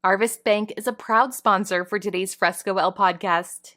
Harvest Bank is a proud sponsor for today's Fresco L podcast.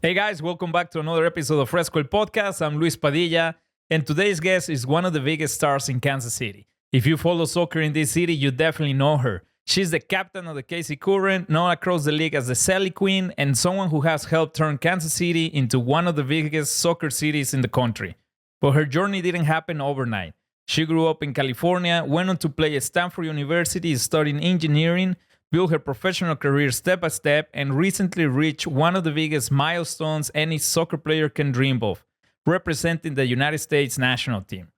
Hey guys, welcome back to another episode of Fresco El Podcast. I'm Luis Padilla, and today's guest is one of the biggest stars in Kansas City. If you follow soccer in this city, you definitely know her. She's the captain of the KC Current, known across the league as the Celly Queen, and someone who has helped turn Kansas City into one of the biggest soccer cities in the country. But her journey didn't happen overnight. She grew up in California, went on to play at Stanford University, studying engineering, built her professional career step by step, and recently reached one of the biggest milestones any soccer player can dream of, representing the United States national team.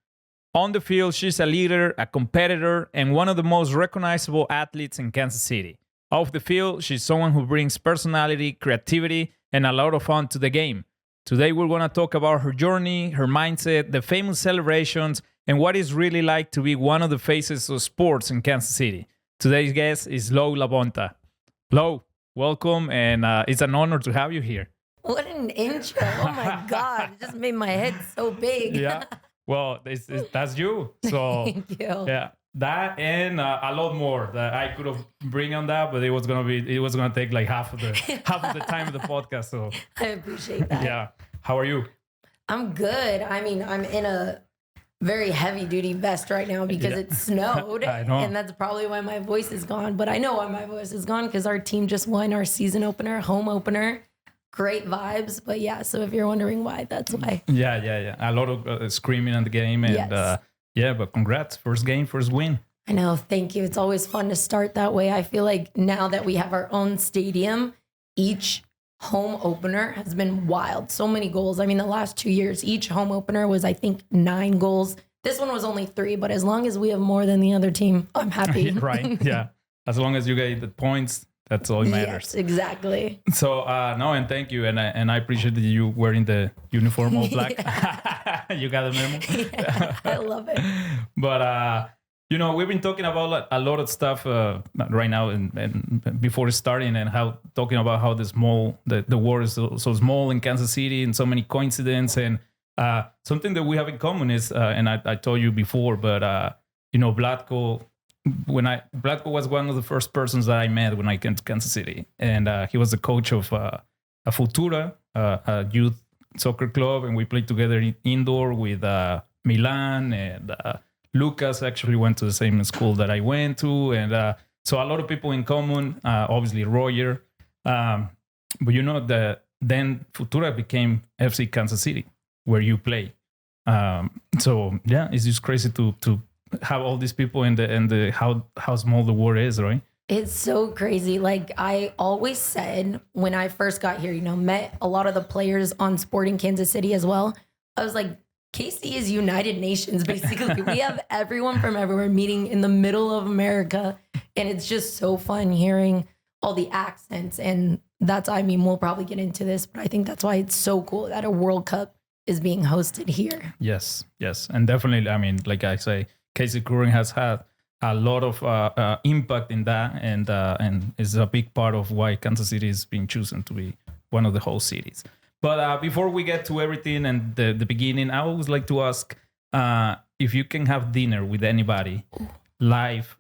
On the field, she's a leader, a competitor, and one of the most recognizable athletes in Kansas City. Off the field, she's someone who brings personality, creativity, and a lot of fun to the game. Today, we're going to talk about her journey, her mindset, the famous celebrations, and what it's really like to be one of the faces of sports in Kansas City. Today's guest is LaBonta. Lo, welcome, and it's an honor to have you here. What an intro. Oh my God. It just made my head so big. Yeah. Well, that's you. So, Thank you. Yeah, that and a lot more that I could have bring on that, but it was gonna take like half of the time of the podcast. So I appreciate that. Yeah. How are you? I'm good. I mean, I'm in a very heavy duty vest right now because it snowed. I know. And that's probably why my voice is gone. But I know why my voice is gone because our team just won our season opener, home opener. Great vibes. But yeah, so if you're wondering why, that's why. Yeah. A lot of screaming in the game. And Yes. but congrats. First game, first win. I know. Thank you. It's always fun to start that way. I feel like now that we have our own stadium, each home opener has been wild. So many goals. I mean, the last 2 years, each home opener was, I think, 9 goals. This one was only 3, but as long as we have more than the other team, I'm happy. Right. Yeah. As long as you get the points, that's all that matters. Yes, exactly. So, no, and thank you. And I appreciate that you wearing the uniform all black. You got the memo? Yeah, I love it. But, we've been talking about a lot of stuff right now and before starting and talking about how the world is so small in Kansas City and so many coincidences. And something that we have in common is, and I told you before, but, Vlatko, Vlatko was one of the first persons that I met when I came to Kansas City. And he was the coach of a Futura, a youth soccer club. And we played together indoor with Milan and Lucas actually went to the same school that I went to. And so a lot of people in common, obviously Roger. But then Futura became FC Kansas City, where you play. So yeah, it's just crazy to have all these people and how small the world is, right? It's so crazy. Like I always said when I first got here, met a lot of the players on Sporting Kansas City as well. I was like, KC is United Nations, basically. We have everyone from everywhere meeting in the middle of America. And it's just so fun hearing all the accents. And we'll probably get into this, but I think that's why it's so cool that a World Cup is being hosted here. Yes. And definitely, I mean, like I say, KC Current has had a lot of impact in that. And is a big part of why Kansas City is being chosen to be one of the host cities. But before we get to everything and the beginning, I always like to ask if you can have dinner with anybody, live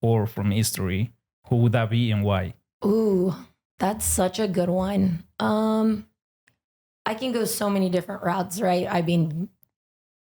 or from history, who would that be and why? Ooh, that's such a good one. I can go so many different routes, right? I mean,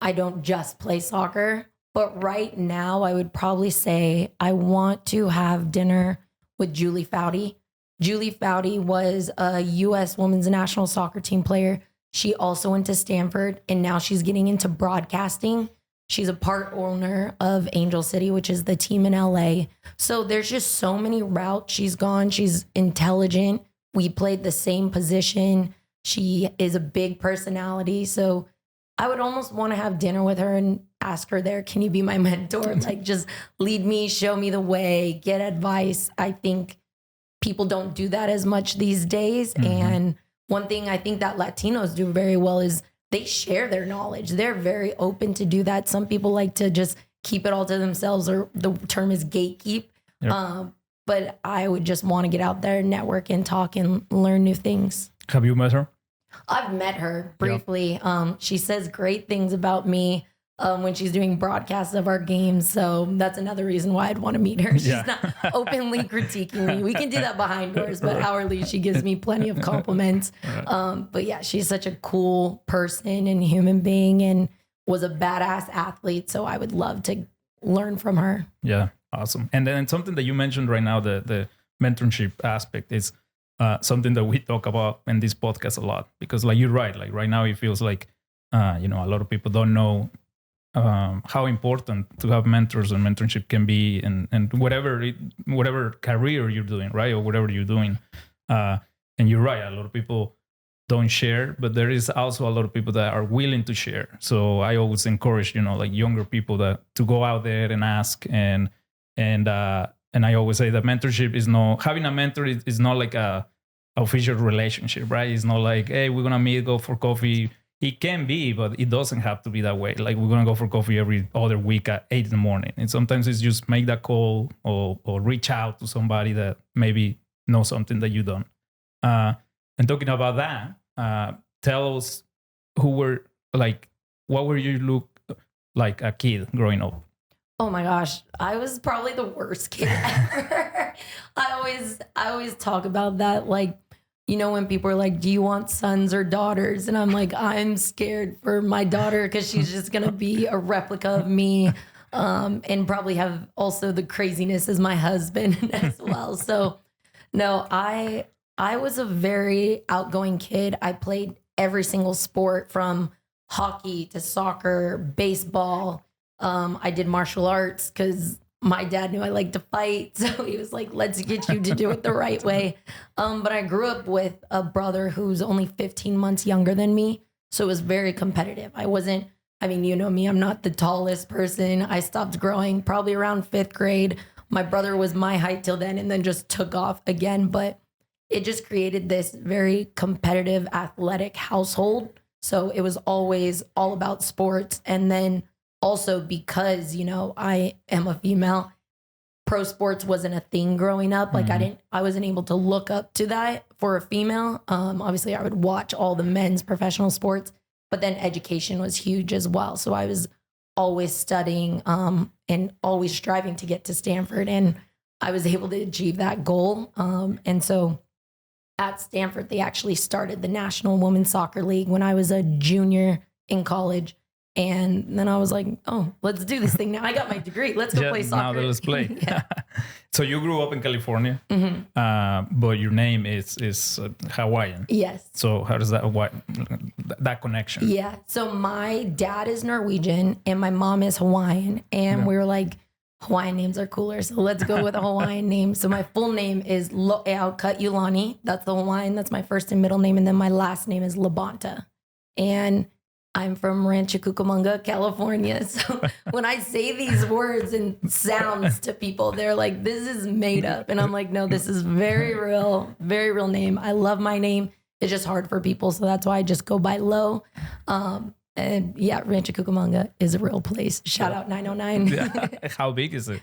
I don't just play soccer, but right now I would probably say I want to have dinner with Julie Foudy. Julie Foudy was a U.S. women's national soccer team player. She also went to Stanford, and now she's getting into broadcasting. She's a part owner of Angel City, which is the team in L.A. So there's just so many routes she's gone. She's intelligent. We played the same position. She is a big personality. So I would almost want to have dinner with her and ask her there, can you be my mentor? Like just lead me, show me the way, get advice. I think people don't do that as much these days. Mm-hmm. And one thing I think that Latinos do very well is they share their knowledge. They're very open to do that. Some people like to just keep it all to themselves, or the term is gatekeep. Yep. But I would just want to get out there, network and talk and learn new things. Have you met her? I've met her briefly. She says great things about me when she's doing broadcasts of our games. So that's another reason why I'd want to meet her. She's not openly critiquing me. We can do that behind doors, but outwardly she gives me plenty of compliments. But yeah, she's such a cool person and human being and was a badass athlete. So I would love to learn from her. Yeah, awesome. And then something that you mentioned right now, the mentorship aspect is something that we talk about in this podcast a lot, because like you're right, like right now it feels like, a lot of people don't know how important to have mentors and mentorship can be, and whatever career you're doing, right, or whatever you're doing. And you're right, a lot of people don't share, but there is also a lot of people that are willing to share. So I always encourage, like younger people to go out there and ask, and I always say that mentorship is having a mentor is not like a official relationship, right? It's not like, hey, we're gonna meet, go for coffee. It can be, but it doesn't have to be that way. Like we're gonna go for coffee every other week at 8 a.m. And sometimes it's just make that call or reach out to somebody that maybe knows something that you don't. And talking about that, tell us what were you look like a kid growing up? Oh my gosh, I was probably the worst kid ever. I always talk about that. Like, when people are like, do you want sons or daughters? And I'm like, I'm scared for my daughter because she's just going to be a replica of me and probably have also the craziness as my husband as well. So no, I was a very outgoing kid. I played every single sport from hockey to soccer, baseball. I did martial arts because my dad knew I liked to fight. So he was like, let's get you to do it the right way. But I grew up with a brother who's only 15 months younger than me. So it was very competitive. You know me, I'm not the tallest person. I stopped growing probably around 5th grade. My brother was my height till then and then just took off again. But it just created this very competitive, athletic household. So it was always all about sports. And then also because, I am a female, pro sports wasn't a thing growing up. Like I wasn't able to look up to that for a female. Obviously I would watch all the men's professional sports, but then education was huge as well. So I was always studying and always striving to get to Stanford, and I was able to achieve that goal. And so at Stanford, they actually started the National Women's Soccer League when I was a junior in college. And then I was like, oh, let's do this thing now. I got my degree. Let's go play soccer. Now let's play. So you grew up in California, but your name is Hawaiian. Yes. So how does that connection? Yeah. So my dad is Norwegian and my mom is Hawaiian. And we were like, Hawaiian names are cooler. So let's go with a Hawaiian name. So my full name is Lo'eau That's the Hawaiian. That's my first and middle name. And then my last name is LaBonta. And I'm from Rancho Cucamonga, California. So when I say these words and sounds to people, they're like, this is made up. And I'm like, no, this is very real name. I love my name. It's just hard for people. So that's why I just go by Lo. And yeah, Rancho Cucamonga is a real place. Shout out 909. Yeah. How big is it?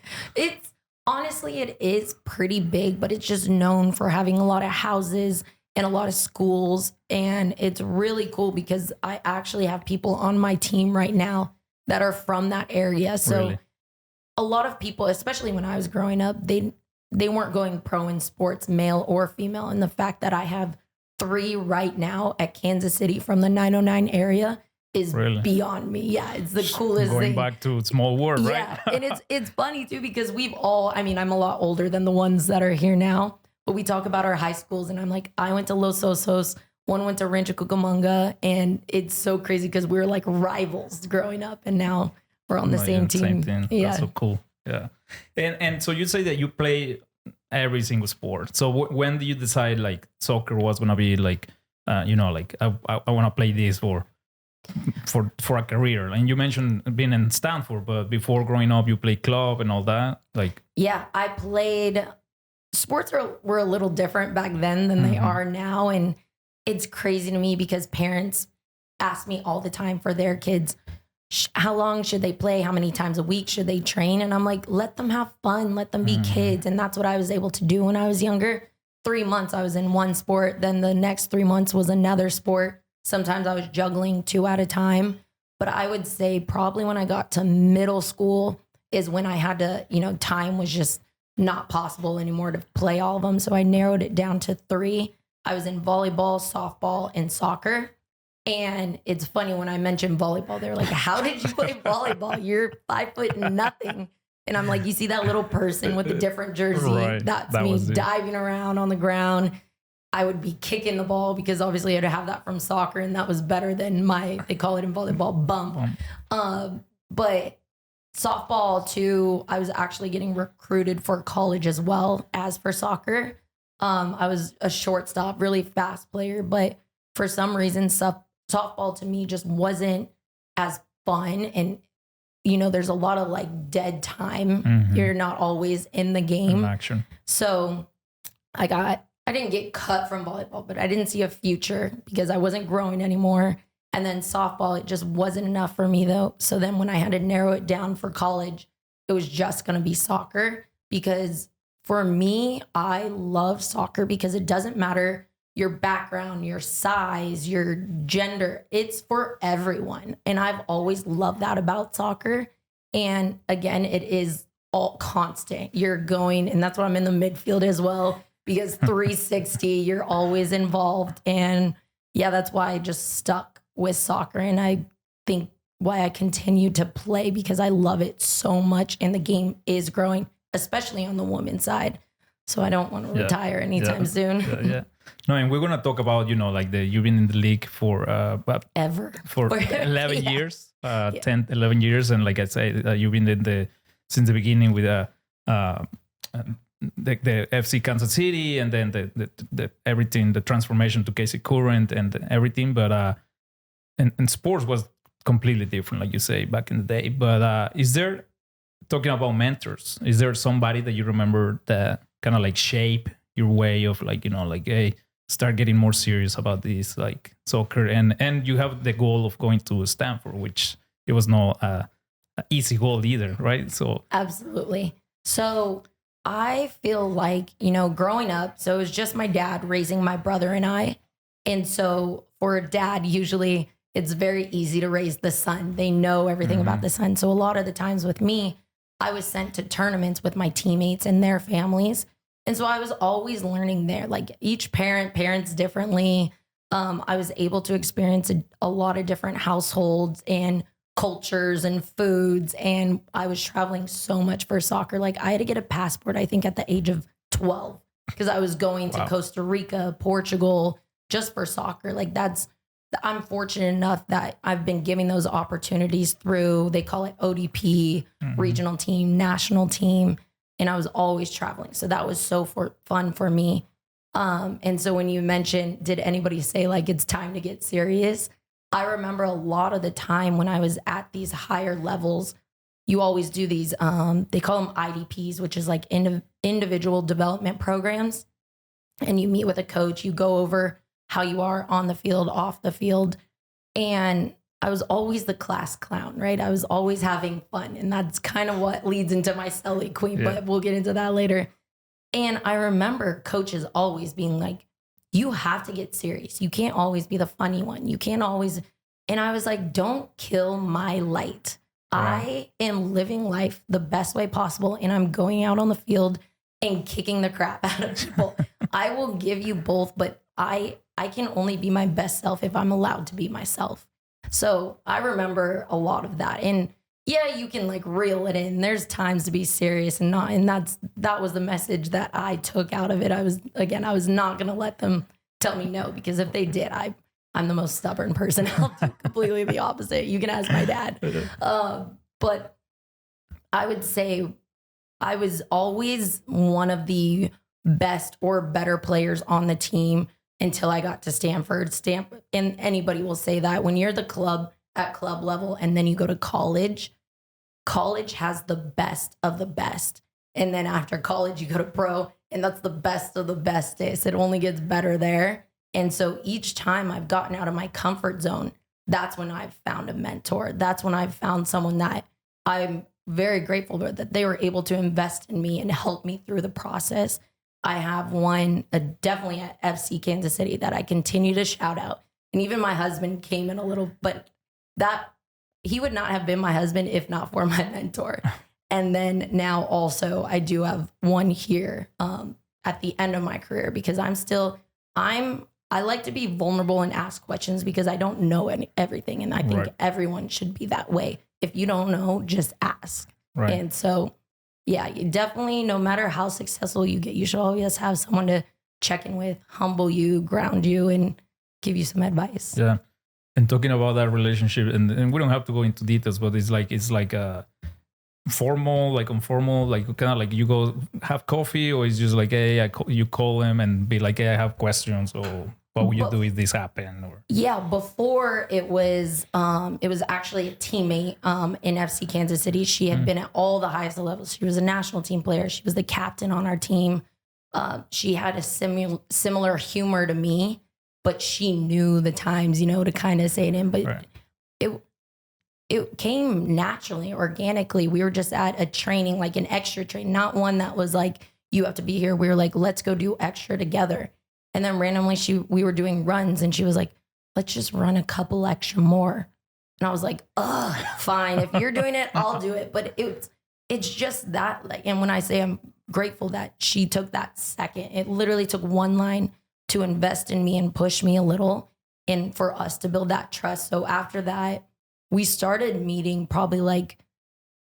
Honestly, it is pretty big, but it's just known for having a lot of houses and a lot of schools. And it's really cool because I actually have people on my team right now that are from that area. So really? A lot of people, especially when I was growing up, they weren't going pro in sports, male or female. And the fact that I have 3 right now at Kansas City from the 909 area is really? Beyond me. Yeah, it's the coolest thing. Going back to small world, right? Yeah, and it's funny too because I'm a lot older than the ones that are here now. But we talk about our high schools, and I'm like, I went to Los Osos, one went to Rancho Cucamonga, and it's so crazy because we were like rivals growing up, and now we're on the same team. Same thing. Yeah. That's so cool. Yeah. And so you say that you play every single sport. So when do you decide like soccer was going to be like, I want to play this for a career? And you mentioned being in Stanford, but before growing up, you played club and all that. Yeah, I played. Sports were a little different back then than they are now. And it's crazy to me because parents ask me all the time for their kids, how long should they play? How many times a week should they train? And I'm like, let them have fun. Let them be kids. And that's what I was able to do when I was younger. 3 months I was in one sport. Then the next 3 months was another sport. Sometimes I was juggling 2 at a time. But I would say probably when I got to middle school is when I had to, time was just not possible anymore to play all of them. So I narrowed it down to 3. I was in volleyball, softball, and soccer. And it's funny when I mentioned volleyball, they're like, how did you play volleyball? You're 5 foot nothing. And I'm like, you see that little person with the different jersey? Right. That's That me was it. diving around on the ground. I would be kicking the ball because obviously I had to have that from soccer, and that was better than they call it in volleyball, bump. But softball too, I was actually getting recruited for college as well as for soccer. I was a shortstop, really fast player, but for some reason, softball to me just wasn't as fun. And, there's a lot of like dead time. You're not always in the game. Action. So I didn't get cut from volleyball, but I didn't see a future because I wasn't growing anymore. And then softball, it just wasn't enough for me though. So then when I had to narrow it down for college, it was just going to be soccer, because for me, I love soccer because it doesn't matter your background, your size, your gender. It's for everyone. And I've always loved that about soccer. And again, it is all constant. You're going, and that's why I'm in the midfield as well, because 360, you're always involved. And yeah, that's why I just stuck with soccer. And I think why I continue to play, because I love it so much. And the game is growing, especially on the women's side. So I don't want to retire anytime soon. Yeah. No, and we're going to talk about, you've been in the league for 11 years, 10, 11 years. And like I say, you've been since the beginning with the FC Kansas City, and then the everything, the transformation to KC Current and everything. But and sports was completely different, like you say, back in the day. But is there, talking about mentors, is there somebody that you remember that kind of like shape your way of hey, start getting more serious about this, like soccer, and you have the goal of going to Stanford, which it was not an easy goal either, right? So absolutely. So I feel like, growing up, so it was just my dad raising my brother and I. And so for a dad, usually it's very easy to raise the son. They know everything about the son. So a lot of the times with me, I was sent to tournaments with my teammates and their families. And so I was always learning there. Like each parents differently. I was able to experience a lot of different households and cultures and foods. And I was traveling so much for soccer. Like I had to get a passport, I think at the age of 12, because I was going to Costa Rica, Portugal, just for soccer. Like I'm fortunate enough that I've been giving those opportunities through, they call it ODP, regional team, national team. And I was always traveling. So that was so fun for me. And so when you mentioned, did anybody say like, it's time to get serious? I remember a lot of the time when I was at these higher levels, you always do these, they call them IDPs, which is like individual development programs. And you meet with a coach, you go over how you are on the field, off the field. And I was always the class clown, right? I was always having fun. And that's kind of what leads into my Celly Queen, but we'll get into that later. And I remember coaches always being like, you have to get serious. You can't always be the funny one. You can't always. And I was like, don't kill my light. Right. I am living life the best way possible. And I'm going out on the field and kicking the crap out of people. I will give you both, but I can only be my best self if I'm allowed to be myself. So I remember a lot of that. And yeah, you can like reel it in. There's times to be serious and not. And that was the message that I took out of it. I was not going to let them tell me no, because if they did, I'm the most stubborn person. I'll do completely the opposite. You can ask my dad. But I would say I was always one of the best or better players on the team until I got to Stanford. And anybody will say that when you're at club level and then you go to college has the best of the best. And then after college, you go to pro, and that's the best of the bestest. It only gets better there. And so each time I've gotten out of my comfort zone, that's when I've found a mentor. That's when I've found someone that I'm very grateful for, that they were able to invest in me and help me through the process. I have one definitely at FC Kansas City that I continue to shout out. And even my husband came in a little, but that he would not have been my husband if not for my mentor. And then now also I do have one here at the end of my career because I like to be vulnerable and ask questions because I don't know everything. And I think everyone should be that way. If you don't know, just ask. Right. And so, yeah, you definitely, no matter how successful you get, you should always have someone to check in with, humble you, ground you, and give you some advice. Yeah. And talking about that relationship, and we don't have to go into details, but it's like a formal, like informal, like kind of like you go have coffee, or it's just like, hey, you call him and be like, hey, I have questions, or what would you do if this happened? Or yeah, before it was actually a teammate in FC Kansas City. She had been at all the highest levels. She was a national team player. She was the captain on our team. She had a similar humor to me, but she knew the times, to kind of say it in. But it came naturally, organically. We were just at a training, like an extra training, not one that was like, you have to be here. We were like, let's go do extra together. And then randomly we were doing runs and she was like, let's just run a couple extra more. And I was like, fine. If you're doing it, I'll do it. But it's just that, like, and when I say I'm grateful that she took that second, it literally took one line to invest in me and push me a little and for us to build that trust. So after that, we started meeting probably like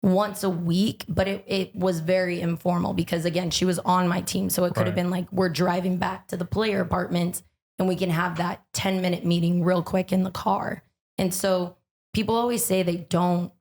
once a week, but it was very informal because, again, she was on my team. So it could have been like, we're driving back to the player apartment and we can have that 10-minute meeting real quick in the car. And so people always say they don't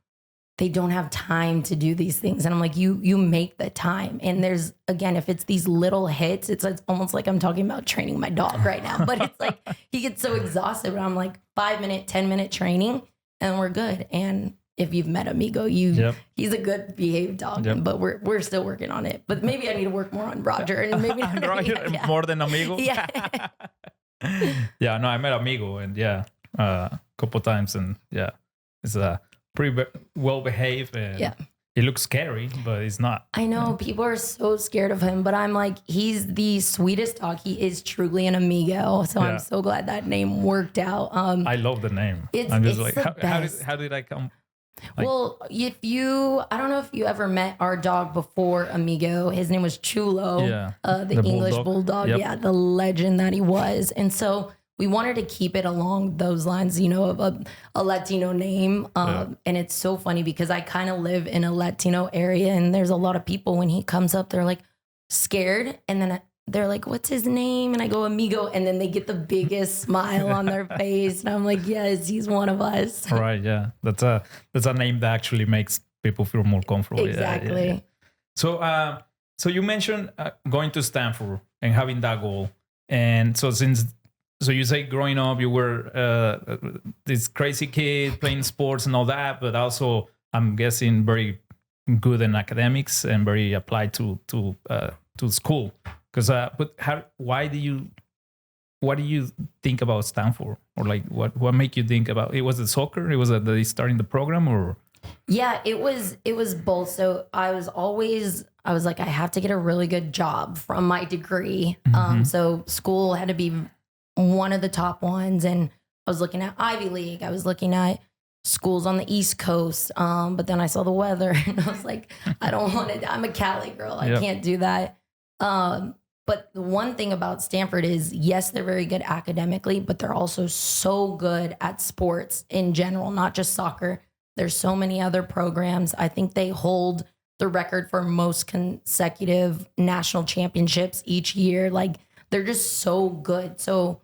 have time to do these things. And I'm like, you make the time. And there's, again, if it's these little hits, it's almost like I'm talking about training my dog right now, but it's like, he gets so exhausted, but I'm like 5-minute, 10-minute training and we're good. And if you've met Amigo, he's a good behaved dog, but we're still working on it. But maybe I need to work more on Roger and maybe more than Amigo. Yeah. Yeah, no, I met Amigo and a couple times and it's pretty well behaved and he looks scary, but he's not. I know people are so scared of him, but I'm like, he's the sweetest dog. He is truly an Amigo. So I'm so glad that name worked out. I love the name. I'm just like, how did I come? Like, well, I don't know if you ever met our dog before Amigo. His name was Chulo, the English bulldog. Yep. The legend that he was. And so we wanted to keep it along those lines, of a Latino name. And it's so funny because I kind of live in a Latino area and there's a lot of people when he comes up, they're like scared. And then they're like, what's his name? And I go, Amigo. And then they get the biggest smile on their face. And I'm like, yes, he's one of us. Right. Yeah. That's a name that actually makes people feel more comfortable. Exactly. Yeah. So you mentioned going to Stanford and having that goal. And so you say growing up, you were this crazy kid playing sports and all that, but also I'm guessing very good in academics and very applied to school. Because, what do you think about Stanford, or like what make you think about it? Was it soccer? It was the starting the program, or? Yeah, it was both. So I was like, I have to get a really good job from my degree. So school had to be one of the top ones, and I was looking at Ivy League. I was looking at schools on the East Coast, but then I saw the weather, and I was like, I don't want it. I'm a Cali girl. I can't do that. But the one thing about Stanford is, yes, they're very good academically, but they're also so good at sports in general, not just soccer. There's so many other programs. I think they hold the record for most consecutive national championships each year. Like, they're just so good. So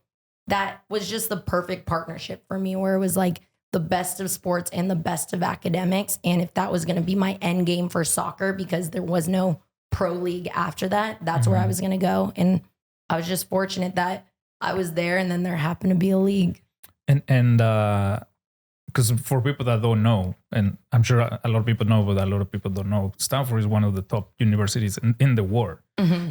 that was just the perfect partnership for me, where it was like the best of sports and the best of academics. And if that was going to be my end game for soccer, because there was no pro league after that, that's where I was going to go. And I was just fortunate that I was there, and then there happened to be a league. And because for people that don't know, and I'm sure a lot of people know, but a lot of people don't know, Stanford is one of the top universities in the world.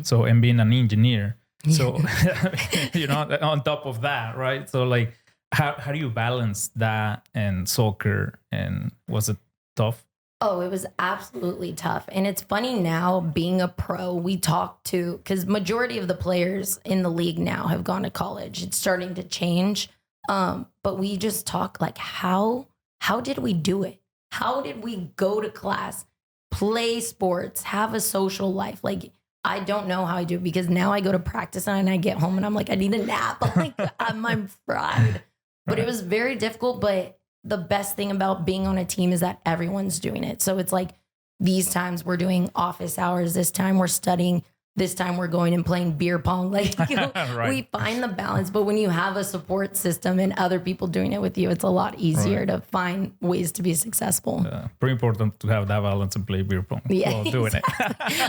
So, and being an engineer, so on top of that, right? So like, how do you balance that and soccer? And was it tough? Oh, it was absolutely tough. And it's funny now, being a pro, we talk to, because majority of the players in the league now have gone to college. It's starting to change. But we just talk like, how did we do it? How did we go to class, play sports, have a social life? Like, I don't know how I do it, because now I go to practice and I get home and I'm like, I need a nap. Like, I'm fried. But it was very difficult. But the best thing about being on a team is that everyone's doing it. So it's like, these times we're doing office hours. This time we're studying. This time we're going and playing beer pong. Like, Right. We find the balance. But when you have a support system and other people doing it with you, it's a lot easier to find ways to be successful. Pretty important to have that balance and play beer pong while doing it.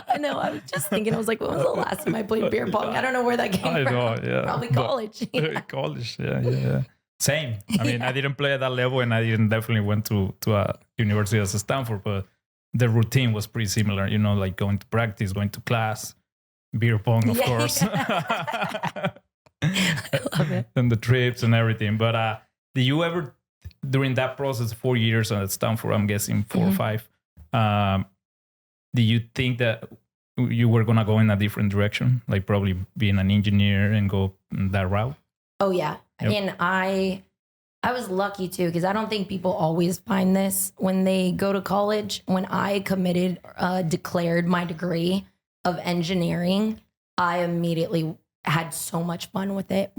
I know. I was just thinking, I was like, when was the last time I played beer pong? I don't know where that came from. know, yeah. Probably college. College, yeah. Same. I mean, I didn't play at that level, and I didn't definitely went to a university as Stanford, but the routine was pretty similar, like going to practice, going to class, beer pong, of course. I love it. And the trips and everything. But did you ever, during that process, 4 years at Stanford, I'm guessing 4 or 5, do you think that you were going to go in a different direction? Like probably being an engineer and go that route? Oh, yeah. Yep. And I was lucky too, because I don't think people always find this when they go to college. When I declared my degree of engineering, I immediately had so much fun with it.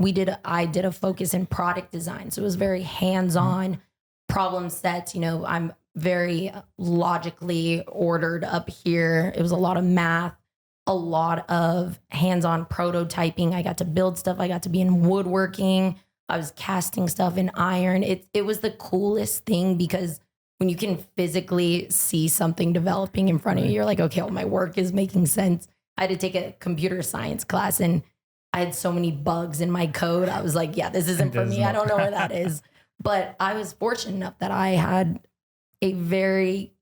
I did a focus in product design. So it was very hands-on problem sets. I'm very logically ordered up here. It was a lot of math, a lot of hands-on prototyping. I got to build stuff. I got to be in woodworking. I was casting stuff in iron. It was the coolest thing, because when you can physically see something developing in front of you, you're like, okay, well, my work is making sense. I had to take a computer science class, and I had so many bugs in my code. I was like, yeah, this isn't for me. I don't know where that is. But I was fortunate enough that I had a very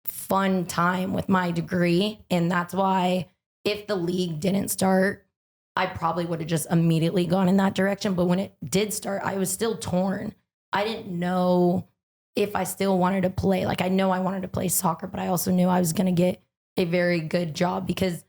fun time with my degree. And that's why if the league didn't start, I probably would have just immediately gone in that direction. But when it did start, I was still torn. I didn't know if I still wanted to play. Like, I know I wanted to play soccer, but I also knew I was going to get a very good job, because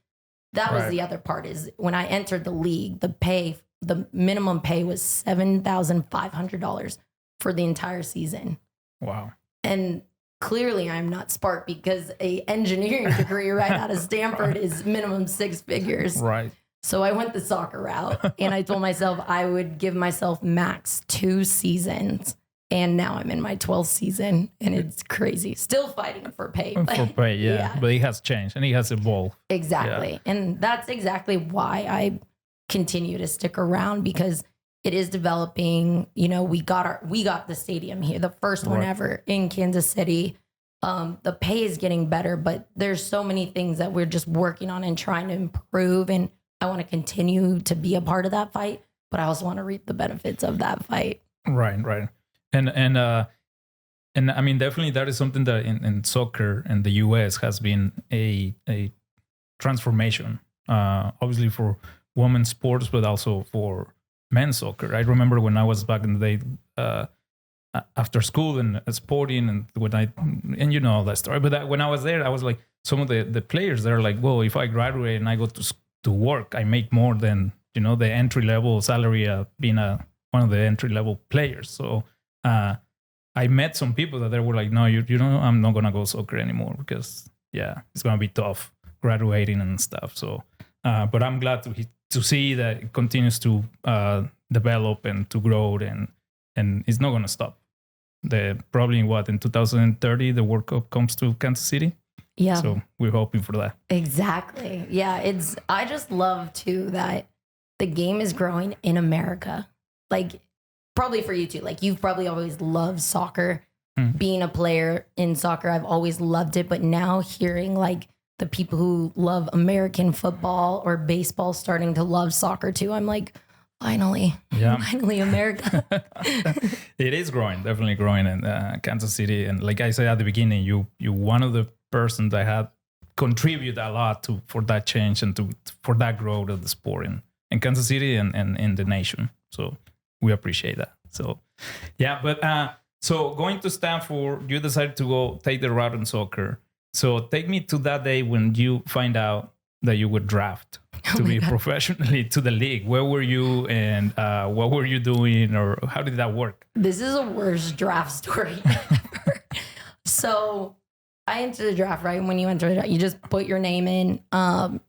that was the other part, is when I entered the league, the minimum pay was $7,500 for the entire season. Wow. And clearly I'm not smart, because a engineering degree right out of Stanford is minimum 6 figures. Right. So I went the soccer route, and I told myself I would give myself max 2 seasons. And now I'm in my 12th season, and it's crazy. Still fighting for pay. For pay, yeah. But it has changed and it has evolved. Exactly. Yeah. And that's exactly why I continue to stick around, because it is developing. We got the stadium here, the first one ever in Kansas City. The pay is getting better, but there's so many things that we're just working on and trying to improve. And I want to continue to be a part of that fight, but I also want to reap the benefits of that fight. Right. And I mean, definitely that is something that in soccer in the US has been a transformation, obviously for women's sports, but also for men's soccer. I remember when I was back in the day, after school and sporting, and all that story. But when I was there, I was like, some of the players, they're like, well, if I graduate and I go to work, I make more than, the entry level salary being one of the entry level players. So I met some people that they were like, no, I'm not going to go soccer anymore, because it's going to be tough graduating and stuff. So, but I'm glad to see that it continues to develop and to grow, and it's not going to stop. Probably in 2030, the World Cup comes to Kansas City. Yeah. So we're hoping for that. Exactly. Yeah. I just love too that the game is growing in America. Like, probably for you too. Like, you've probably always loved soccer. Being a player in soccer, I've always loved it. But now hearing like the people who love American football or baseball starting to love soccer too, I'm like, finally America. It is growing, definitely growing in Kansas City. And like I said at the beginning, you one of the persons that had contributed a lot for that change and for that growth of the sport in Kansas City and in the nation. So we appreciate that. So, but so going to Stanford, you decided to go take the route in soccer. So take me to that day when you find out that you would draft to be professionally to the league? Where were you, and what were you doing, or how did that work? This is a worst draft story ever. So I entered the draft, right? When you enter the draft, you just put your name in.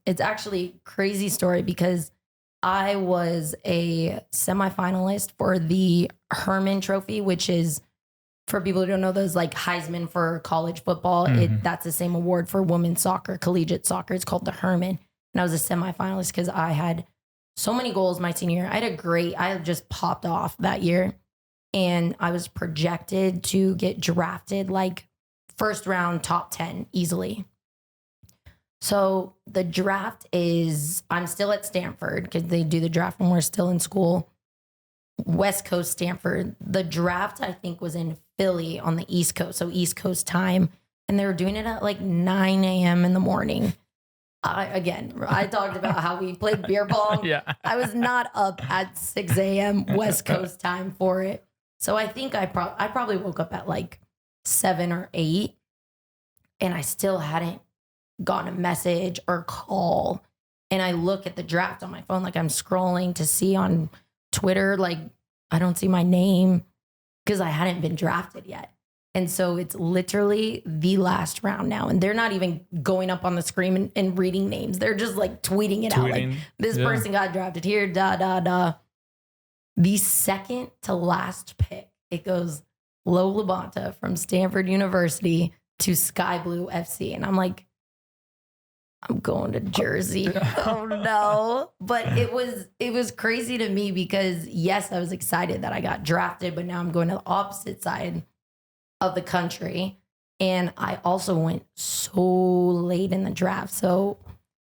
It's actually a crazy story because I was a semifinalist for the Herman Trophy, which is, for people who don't know, those like Heisman for college football. That's the same award for women's soccer, collegiate soccer. It's called the Herman. And I was a semifinalist because I had so many goals my senior year. I had just popped off that year. And I was projected to get drafted like first round, top 10 easily. So the draft is, I'm still at Stanford because they do the draft when we're still in school. West Coast Stanford. The draft, I think, was in Philly on the East Coast, so East Coast time. And they were doing it at like 9 a.m. in the morning. I talked about how we played beer pong. Yeah. I was not up at 6 a.m. West Coast time for it. So I think I probably woke up at like 7 or 8, and I still hadn't gotten a message or call. And I look at the draft on my phone, like I'm scrolling to see on Twitter, like I don't see my name because I hadn't been drafted yet. And so it's literally the last round now. And they're not even going up on the screen and reading names. They're just like tweeting it out. Like this person got drafted here, The second to last pick, it goes LaBonta from Stanford University to Sky Blue FC. And I'm like, I'm going to Jersey. Oh no. But it was crazy to me because yes, I was excited that I got drafted, but now I'm going to the opposite side of the country. And I also went so late in the draft. So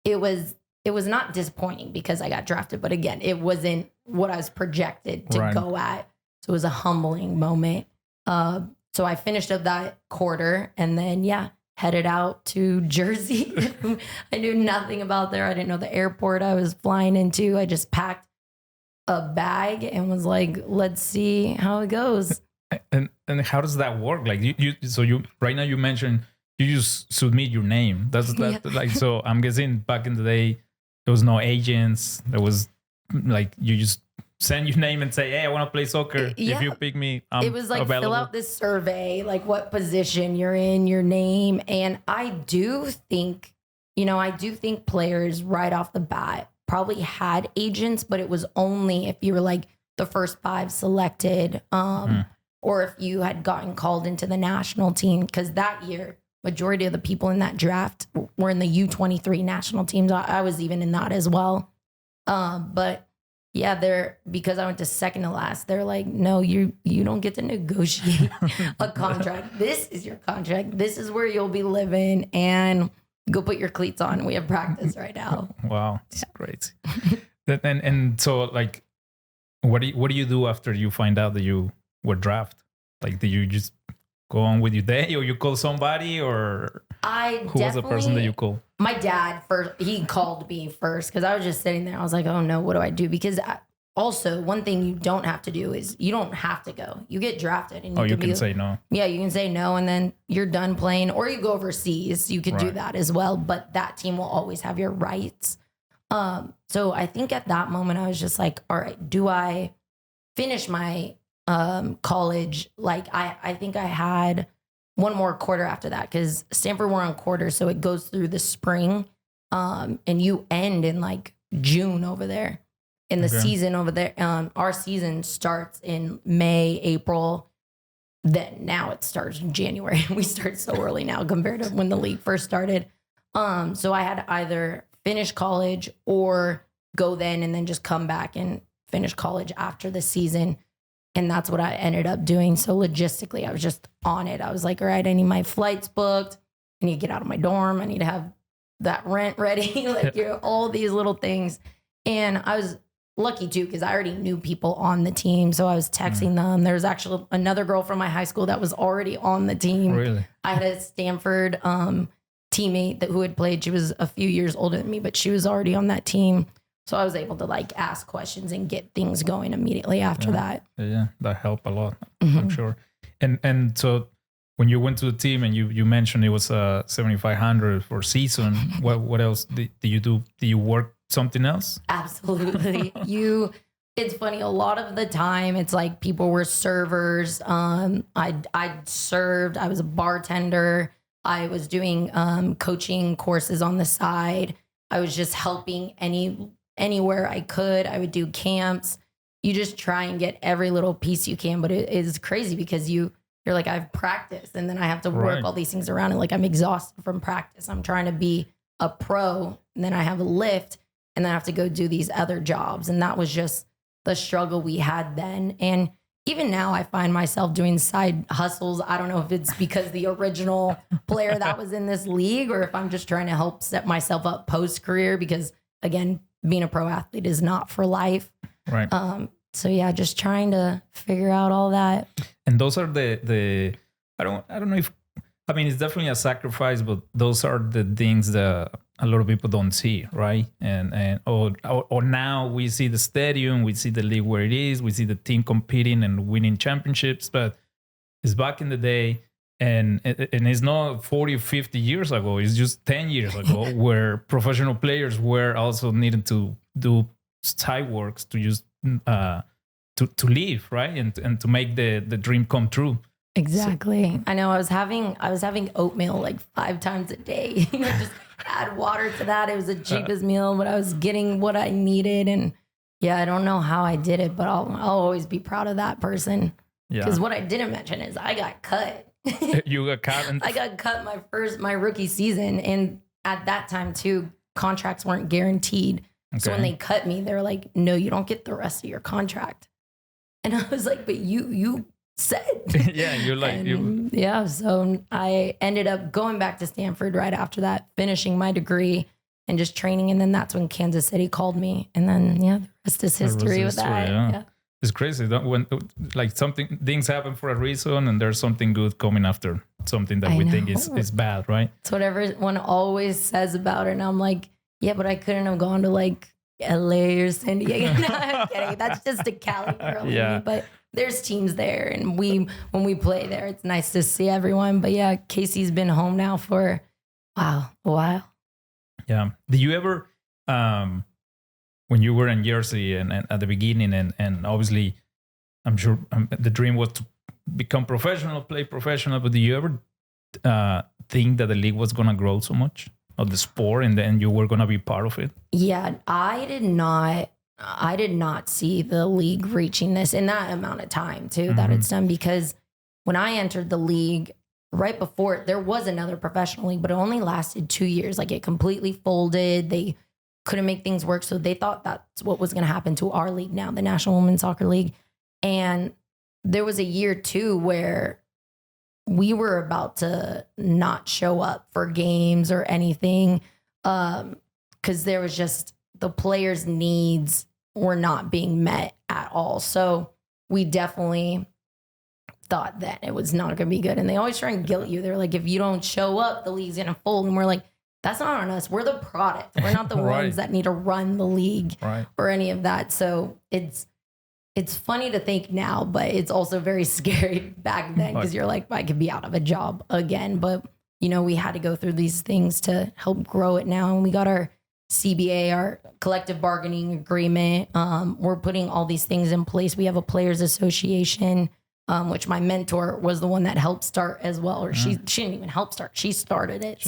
it was not disappointing because I got drafted, but again, it wasn't what I was projected to go at. So it was a humbling moment. So I finished up that quarter and then headed out to Jersey. I knew nothing about there. I didn't know the airport I was flying into. I just packed a bag and was like, let's see how it goes. And how does that work? Like you right now you mentioned you just submit your name. That's like, so I'm guessing back in the day there was no agents. There was like you just send your name and say, hey, I want to play soccer. If you pick me, I'm It was like available. Fill out this survey, like what position you're in, your name. And I do think players right off the bat probably had agents, but it was only if you were like the first 5 selected, or if you had gotten called into the national team. Because that year, majority of the people in that draft were in the U23 national teams. I was even in that as well. But yeah, because I went to second to last, they're like, no, you don't get to negotiate a contract. This is your contract. This is where you'll be living, and go put your cleats on. We have practice right now. Wow, that's great. And so like, what do you do after you find out that you were drafted? Like, do you just go on with your day, or you call somebody, or who was the person that you called? My dad first. He called me first because I was just sitting there. I was like, oh no, what do I do? Because also one thing you don't have to do is you don't have to go. You get drafted and you can say no. Yeah, you can say no, and then you're done playing, or you go overseas. You could do that as well, but that team will always have your rights. So I think at that moment I was just like, all right, do I finish my college? Like I think I had one more quarter after that because Stanford were on quarters, so it goes through the spring, and you end in like June over there. In the season over there, our season starts in May, April. Then now it starts in January. We start so early now compared to when the league first started. So I had to either finish college or go then and then just come back and finish college after the season. And that's what I ended up doing. So logistically, I was just on it. I was like, all right, I need my flights booked. I need to get out of my dorm. I need to have that rent ready. Like, all these little things. And I was lucky too, because I already knew people on the team. So I was texting them. There was actually another girl from my high school that was already on the team. Really? I had a Stanford teammate who had played. She was a few years older than me, but she was already on that team. So I was able to like ask questions and get things going immediately after that. Yeah, that helped a lot, I'm sure. And so when you went to the team and you mentioned it was 7,500 for season, what else did you do? Did you work something else? Absolutely. It's funny. A lot of the time, it's like people were servers. I served. I was a bartender. I was doing coaching courses on the side. I was just helping anywhere I could. I would do camps. You just try and get every little piece you can, but it is crazy because you're like, I've practiced and then I have to work all these things around, and like I'm exhausted from practice. I'm trying to be a pro, and then I have a lift, and then I have to go do these other jobs. And that was just the struggle we had then. And even now I find myself doing side hustles. I don't know if it's because the original player that was in this league, or if I'm just trying to help set myself up post-career, because again, being a pro athlete is not for life. Right. So yeah, just trying to figure out all that. And those are the I don't know if, I mean, it's definitely a sacrifice, but those are the things that a lot of people don't see, right? Or now we see the stadium, we see the league where it is, we see the team competing and winning championships, but it's back in the day, and it's not 40 or 50 years ago, it's just 10 years ago where professional players were also needed to do side works to just to live, right? And to make the dream come true. Exactly. So, I know I was having oatmeal like 5 times a day. Just add water to that. It was the cheapest meal, but I was getting what I needed. And yeah, I don't know how I did it, but I'll always be proud of that person. Yeah. Because what I didn't mention is I got cut. You got cut? I got cut my rookie season. And at that time too, contracts weren't guaranteed. Okay. So when they cut me, they were like, no, you don't get the rest of your contract. And I was like, but you said. Yeah, you're like, yeah, so I ended up going back to Stanford right after that, finishing my degree and just training. And then that's when Kansas City called me. And then, yeah, the rest is history with that. Yeah. It's crazy. When like things happen for a reason, and there's something good coming after something that we think is bad, right? It's what everyone always says about it. And I'm like, yeah, but I couldn't have gone to like LA or San Diego. No, I'm kidding. That's just a Cali girl. Yeah. But there's teams there, and when we play there, it's nice to see everyone. But yeah, Casey's been home now for a while. Yeah. Did you ever, when you were in Jersey and at the beginning, and obviously, I'm sure the dream was to become professional, play professional. But did you ever think that the league was gonna grow so much, of the sport, and then you were gonna be part of it? Yeah, I did not see the league reaching this in that amount of time too, that it's done, because when I entered the league right before it, there was another professional league, but it only lasted 2 years. Like it completely folded. They couldn't make things work. So they thought that's what was going to happen to our league now, the National Women's Soccer League. And there was a year too where we were about to not show up for games or anything, because there was just, the players' needs were not being met at all. So we definitely thought that it was not going to be good. And they always try and guilt you. They're like, if you don't show up, the league's going to fold. And we're like, that's not on us. We're the product. We're not the right. ones that need to run the league right. or any of that. So it's funny to think now, but it's also very scary back then, because you're like, I could be out of a job again. But, you know, we had to go through these things to help grow it now. And we got our CBA, our collective bargaining agreement. We're putting all these things in place. We have a players association, which my mentor was the one that helped start as well. Or she didn't even help start. She started it.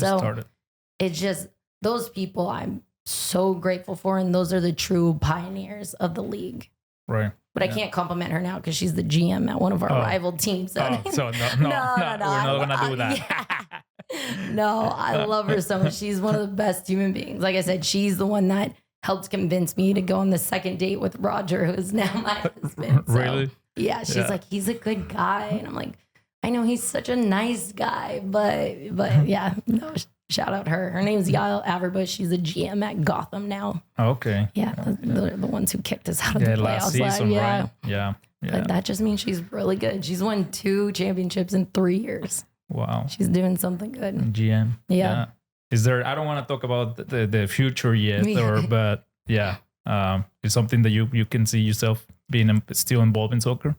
It's just those people I'm so grateful for. And those are the true pioneers of the league. Right. But I can't compliment her now because she's the GM at one of our rival teams. So no, we're not going to do that. Yeah. No, I love her so much. She's one of the best human beings. Like I said, she's the one that helped convince me to go on the second date with Roger, who is now my husband. So, really? Yeah. She's like, he's a good guy. And I'm like, I know he's such a nice guy, but yeah, no, shout out her. Her name's Yael Averbush. She's a GM at Gotham now. Okay. Yeah. They're the ones who kicked us out of the playoffs last season, right? Yeah. But that just means she's really good. She's won 2 championships in 3 years. Wow. She's doing something good. GM. Yeah. Is there, I don't want to talk about the future yet, but yeah. It's something that you can see yourself being still involved in soccer?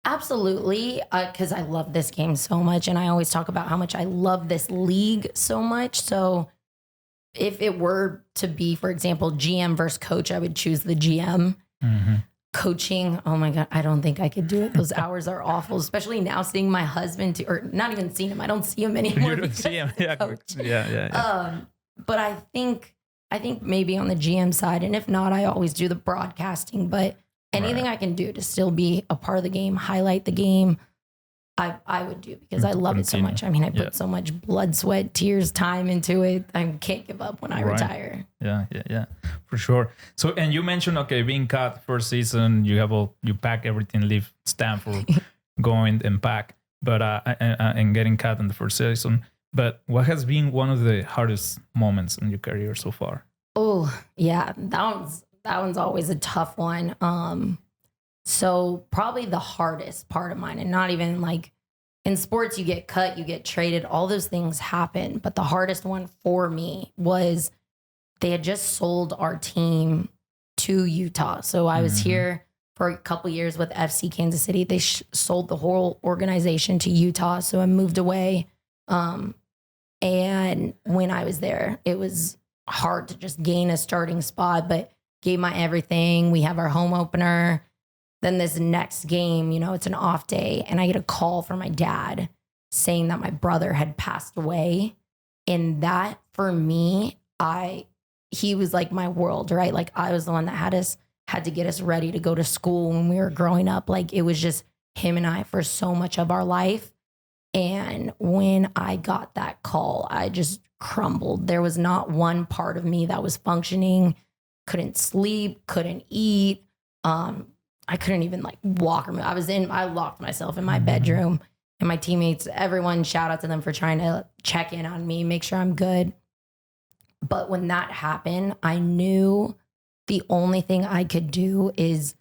Absolutely, because I love this game so much, and I always talk about how much I love this league so much. So if it were to be, for example, GM versus coach, I would choose the GM. Mm-hmm. Coaching, oh my God, I don't think I could do it. Those hours are awful, especially now seeing my husband, or not even seeing him. I don't see him anymore. You don't see him. Yeah. But I think maybe on the GM side, and if not, I always do the broadcasting. But anything I can do to still be a part of the game, highlight the game, I would do, because I love it so much. I mean, I put so much blood, sweat, tears, time into it. I can't give up when I retire. Yeah, for sure. So, and you mentioned, being cut first season, you pack everything, leave Stanford, going and pack, but and getting cut in the first season. But what has been one of the hardest moments in your career so far? Oh yeah, that one's always a tough one. So probably the hardest part of mine, and not even like in sports, you get cut, you get traded, all those things happen. But the hardest one for me was they had just sold our team to Utah. So I was here for a couple years with FC Kansas City. They sold the whole organization to Utah. So I moved away. And when I was there, it was hard to just gain a starting spot, but gave my everything. We have our home opener. Then this next game, it's an off day, and I get a call from my dad saying that my brother had passed away. And that, for me, he was like my world, right? Like, I was the one that had to get us ready to go to school when we were growing up. Like, it was just him and I for so much of our life. And when I got that call, I just crumbled. There was not one part of me that was functioning. Couldn't sleep, couldn't eat. I couldn't even like walk or move. I locked myself in my bedroom, and my teammates, everyone, shout out to them for trying to check in on me, make sure I'm good. But when that happened, I knew the only thing I could do is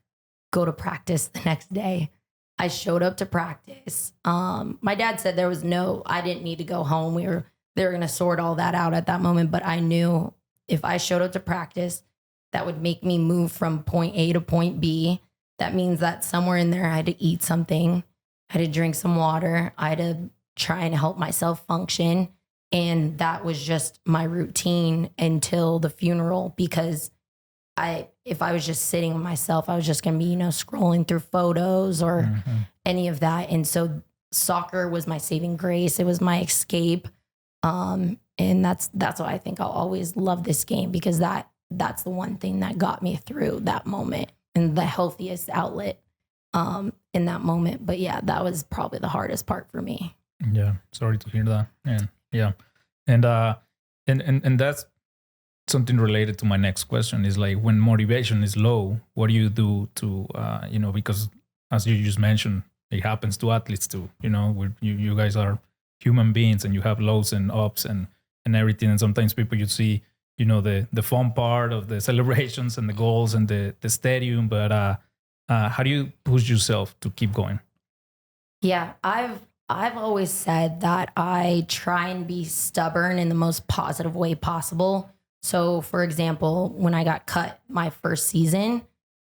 go to practice the next day. I showed up to practice. My dad said I didn't need to go home. They were going to sort all that out at that moment. But I knew if I showed up to practice, that would make me move from point A to point B. That means that somewhere in there, I had to eat something. I had to drink some water. I had to try and help myself function. And that was just my routine until the funeral, because if I was just sitting with myself, I was just going to be, scrolling through photos or any of that. And so soccer was my saving grace. It was my escape. And that's why I think I'll always love this game, because that's the one thing that got me through that moment, and the healthiest outlet in that moment. But yeah, that was probably the hardest part for me. Yeah, sorry to hear that. And that's something related to my next question, is like, when motivation is low, what do you do to because as you just mentioned, it happens to athletes too. You guys are human beings, and you have lows and ups and everything. And sometimes people, you see, the fun part of the celebrations and the goals and the stadium, but how do you push yourself to keep going? Yeah, I've always said that I try and be stubborn in the most positive way possible. So, for example, when I got cut my first season,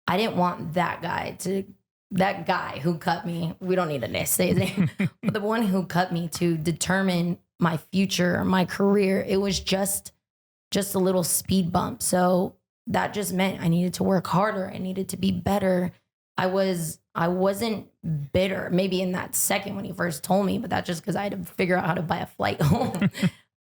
I didn't want that guy who cut me. We don't need to say his name, but the one who cut me to determine my future, my career. It was just a little speed bump. So that just meant I needed to work harder. I needed to be better. I wasn't bitter, maybe in that second when he first told me, but that's just because I had to figure out how to buy a flight home.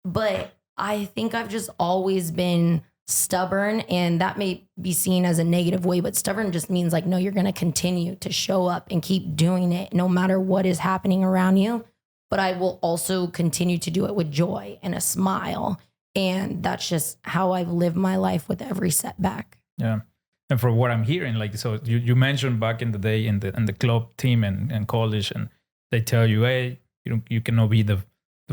But I think I've just always been stubborn, and that may be seen as a negative way, but stubborn just means like, no, you're going to continue to show up and keep doing it no matter what is happening around you. But I will also continue to do it with joy and a smile. And that's just how I've lived my life with every setback. Yeah. And for what I'm hearing, like, so you mentioned back in the day in the club team and college, and they tell you, hey, you cannot be the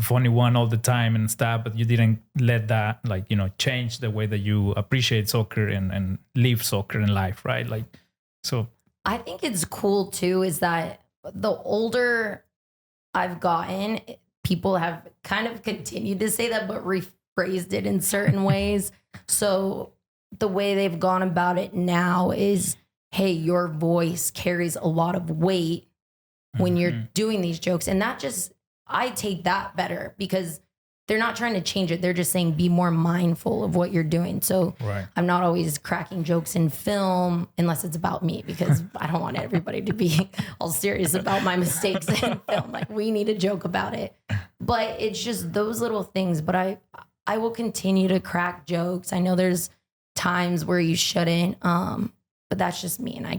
funny one all the time and stuff, but you didn't let that, like, change the way that you appreciate soccer and live soccer in life, right? Like, so I think it's cool too, is that the older I've gotten, people have kind of continued to say that, but rephrased it in certain ways. So the way they've gone about it now is, hey, your voice carries a lot of weight. when you're doing these jokes. And that just, I take that better because they're not trying to change it. They're just saying, be more mindful of what you're doing. So I'm not always cracking jokes in film unless it's about me, because I don't want everybody to be all serious about my mistakes in film. Like, we need a joke about it. But it's just those little things. But I will continue to crack jokes. I know there's times where you shouldn't, but that's just me, and I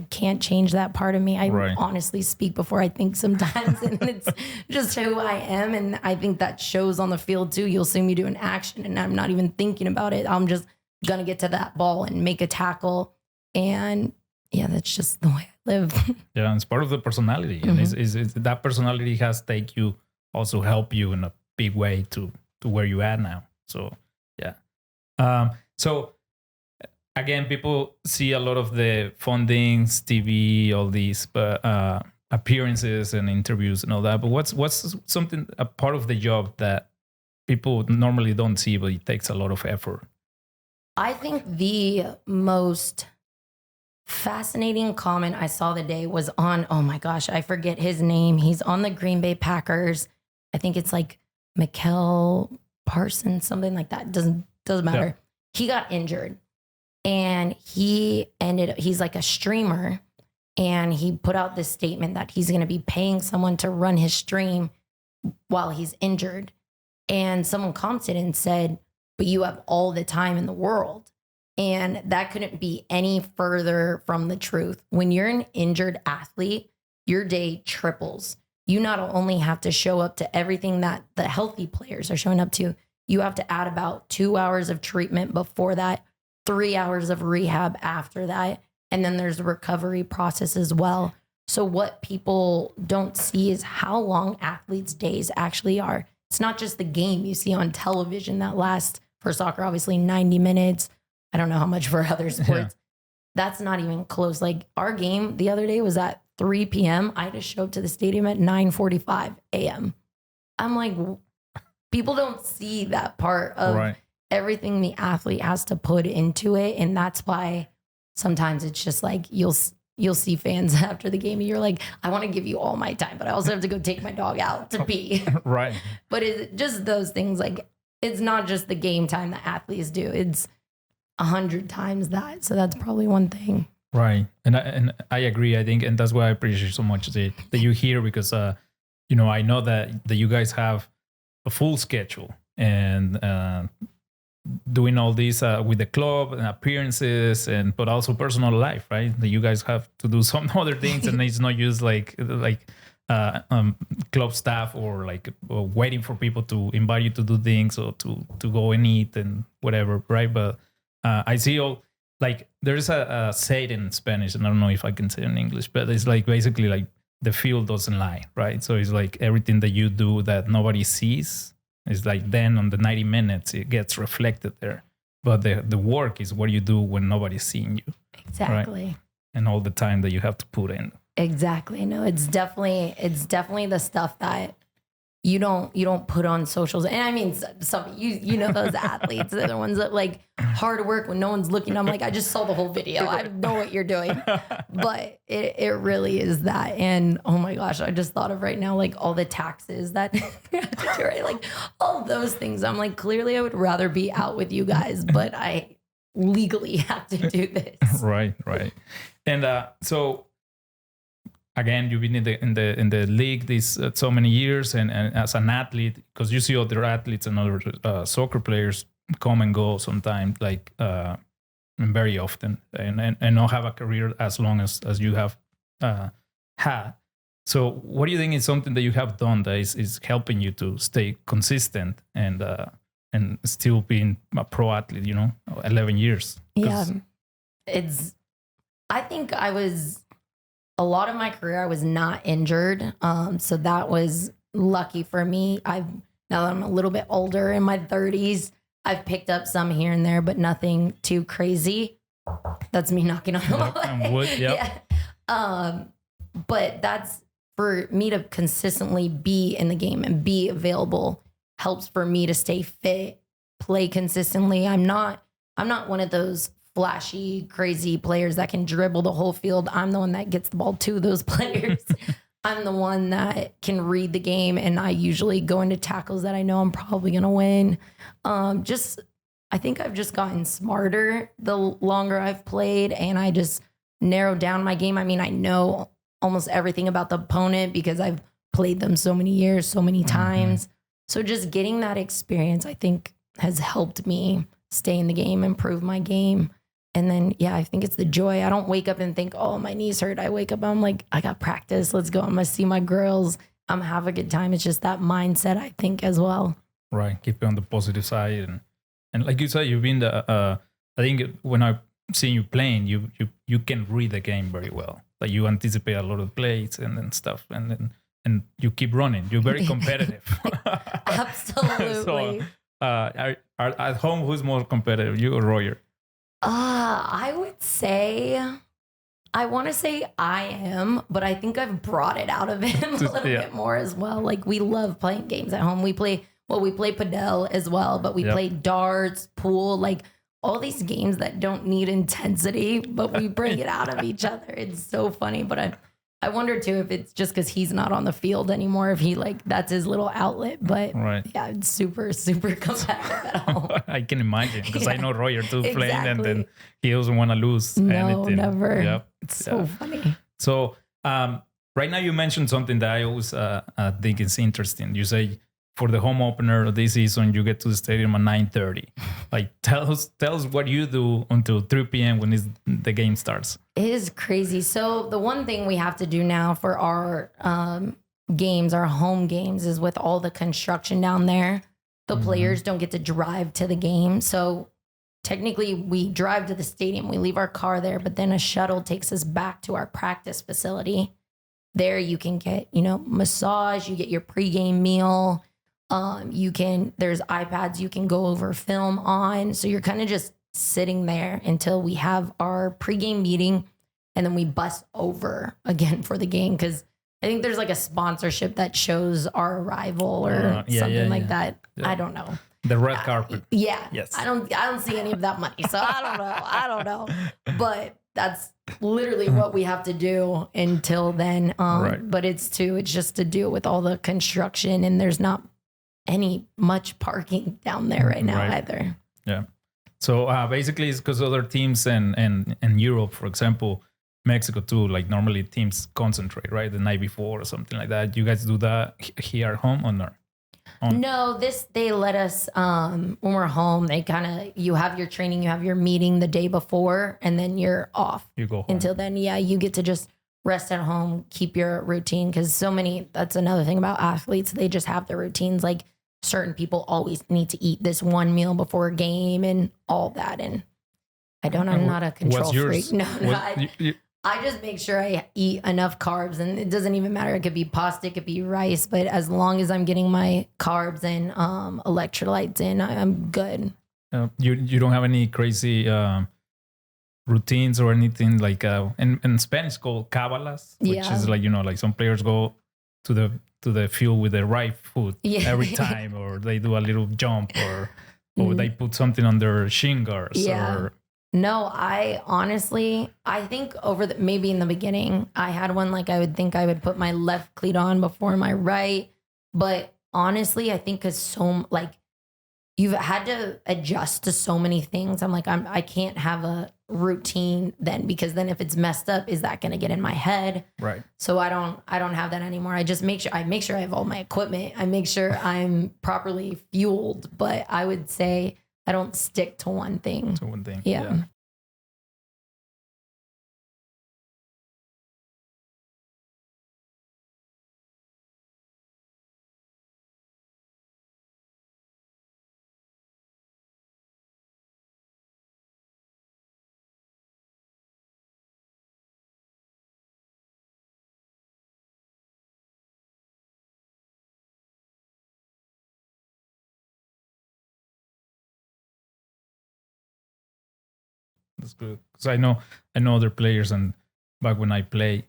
can't change that part of me. I honestly speak before I think sometimes, and it's just who I am. And I think that shows on the field too. You'll see me do an action and I'm not even thinking about it. I'm just gonna get to that ball and make a tackle. And yeah, that's just the way I live. Yeah, it's part of the personality. And it's that personality has also help you in a big way to where you are now. So yeah. So again, people see a lot of the fundings, TV, all these appearances and interviews and all that. But what's something, a part of the job that people normally don't see, but it takes a lot of effort? I think the most fascinating comment I saw the day was on, oh my gosh, I forget his name. He's on the Green Bay Packers. I think it's like Mikel Parsons, something like that. Doesn't matter. Yeah. He got injured. And he's like a streamer, and he put out this statement that he's going to be paying someone to run his stream while he's injured. And someone commented and said, but you have all the time in the world. And that couldn't be any further from the truth. When you're an injured athlete, your day triples. You not only have to show up to everything that the healthy players are showing up to, you have to add about 2 hours of treatment before that, 3 hours of rehab after that. And then there's the recovery process as well. So what people don't see is how long athletes' days actually are. It's not just the game you see on television that lasts, for soccer, obviously 90 minutes. I don't know how much for other sports. Yeah. That's not even close. Like, our game the other day was at 3 p.m. I just showed up to the stadium at 9:45 a.m. I'm like, people don't see that part of everything the athlete has to put into it. And that's why sometimes it's just like, you'll see fans after the game and you're like, I want to give you all my time, but I also have to go take my dog out to pee. Right. But it's just those things. Like, it's not just the game time that athletes do. It's 100 times that. So that's probably one thing. Right. And I agree, I think. And that's why I appreciate so much that you hear, because, I know that you guys have a full schedule and doing all this with the club and appearances, but also personal life, right? That you guys have to do some other things, and it's not just like club staff or waiting for people to invite you to do things or to go and eat and whatever, right? But I see there's a saying in Spanish, and I don't know if I can say it in English, but it's like basically like the field doesn't lie, right? So it's like everything that you do that nobody sees, it's like then on the 90 minutes, it gets reflected there. But the work is what you do when nobody's seeing you. Exactly. Right? And all the time that you have to put in. Exactly. No, it's definitely the stuff that you don't put on socials. And I mean, some you know those athletes, they're the ones that like hard work when no one's looking. I'm like, I just saw the whole video. I know what you're doing. But it really is that. And oh my gosh, I just thought of right now, like all the taxes that you have to do, right? Like all those things. I'm like, clearly I would rather be out with you guys, but I legally have to do this. Right. And so again, you've been in the league these so many years, and as an athlete, because you see other athletes and other soccer players come and go sometimes, very often, and not have a career as long as you have had. So, what do you think is something that you have done that is helping you to stay consistent and still being a pro athlete? 11 years. Yeah, I think I was. A lot of my career, I was not injured. So that was lucky for me. Now that I'm a little bit older, in my 30s, I've picked up some here and there, but nothing too crazy. That's me knocking on wood. Yep. Yeah. But that's for me to consistently be in the game and be available helps for me to stay fit, play consistently. I'm not one of those flashy, crazy players that can dribble the whole field. I'm the one that gets the ball to those players. I'm the one that can read the game, and I usually go into tackles that I know I'm probably going to win. I think I've just gotten smarter the longer I've played, and I just narrowed down my game. I mean, I know almost everything about the opponent because I've played them so many years, so many times. So just getting that experience, I think, has helped me stay in the game, improve my game. And then, yeah, I think it's the joy. I don't wake up and think, oh, my knees hurt. I wake up, I'm like, I got practice. Let's go. I'm going to see my girls. I'm going to have a good time. It's just that mindset, I think, as well. Right. Keep it on the positive side. And like you said, you've been I think when I've seen you playing, you can read the game very well. Like you anticipate a lot of plays and stuff. And you keep running. You're very competitive. Absolutely. So, at home, who's more competitive, you or Roger? I would say, I want to say I am, but I think I've brought it out of him a little bit more as well. Like we love playing games at home. We play padel as well, but we play darts, pool, like all these games that don't need intensity, but we bring it out of each other. It's so funny, but I wonder too if it's just because he's not on the field anymore, if he that's his little outlet. But yeah, it's super, super competitive at home. I can imagine because I know Roger too playing, and then he doesn't want to lose anything. Never. Yep. It's so funny. So right now you mentioned something that I always think is interesting. You say for the home opener of this season, you get to the stadium at 9:30. Like tell us what you do until 3 p.m. when the game starts. It is crazy. So the one thing we have to do now for our games, our home games, is with all the construction down there, the players don't get to drive to the game. So technically we drive to the stadium, we leave our car there, but then a shuttle takes us back to our practice facility. There you can get, massage, you get your pregame meal. There's iPads you can go over film on. So you're kind of just sitting there until we have our pregame meeting, and then we bus over again for the game. Cause I think there's like a sponsorship that shows our arrival or something like that. Yeah. I don't know. The red carpet. Yeah. Yes. I don't see any of that money. So I don't know. But that's literally what we have to do until then. But it's just to deal with all the construction, and there's not much parking down there right now either. Yeah. So basically it's because other teams and Europe, for example, Mexico too, like normally teams concentrate, right? The night before or something like that. You guys do that here at home or not? No, they let us, when we're home, you have your training, you have your meeting the day before, and then you're off. You go home. Until then, you get to just rest at home, keep your routine. Because that's another thing about athletes. They just have their routines. Like certain people always need to eat this one meal before a game and all that. And I'm not a control freak. No, I just make sure I eat enough carbs, and it doesn't even matter. It could be pasta, it could be rice, but as long as I'm getting my carbs and electrolytes in, I'm good. You don't have any crazy routines or anything like in Spanish called cábalas, which is like like some players go to the field with the right foot every time, or they do a little jump, or they put something on their shin guards. Yeah. No, I think maybe in the beginning, I had one like I would put my left cleat on before my right. But honestly, I think because you've had to adjust to so many things. I'm like, I can't have a routine then, because then if it's messed up, is that going to get in my head? Right. So I don't have that anymore. I just make sure I have all my equipment. I make sure I'm properly fueled, but I would say I don't stick to one thing. Yeah. That's good, because I know other players, and back when I play,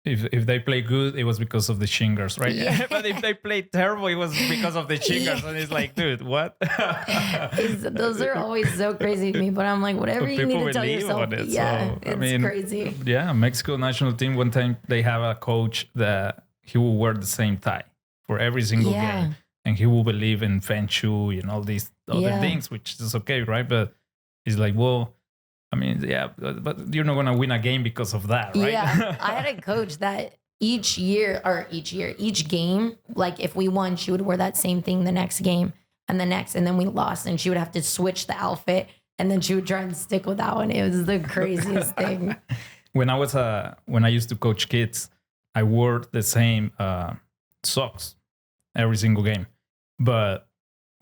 if they play good, it was because of the chingers, right? Yeah. But if they played terrible, it was because of the chingers. And it's like, dude, what? Those are always so crazy to me, but I'm like, whatever you need to tell yourself. It, yeah, so, it's crazy. Yeah, Mexico national team, one time they have a coach that he will wear the same tie for every single game. And he will believe in Feng Shui and all these other things, which is okay, right? But he's like, well, I mean, yeah, but you're not going to win a game because of that, right? Yeah, I had a coach that each game, like if we won, she would wear that same thing the next game and the next, and then we lost, and she would have to switch the outfit, and then she would try and stick with that one. It was the craziest thing. When I used to coach kids, I wore the same socks every single game, but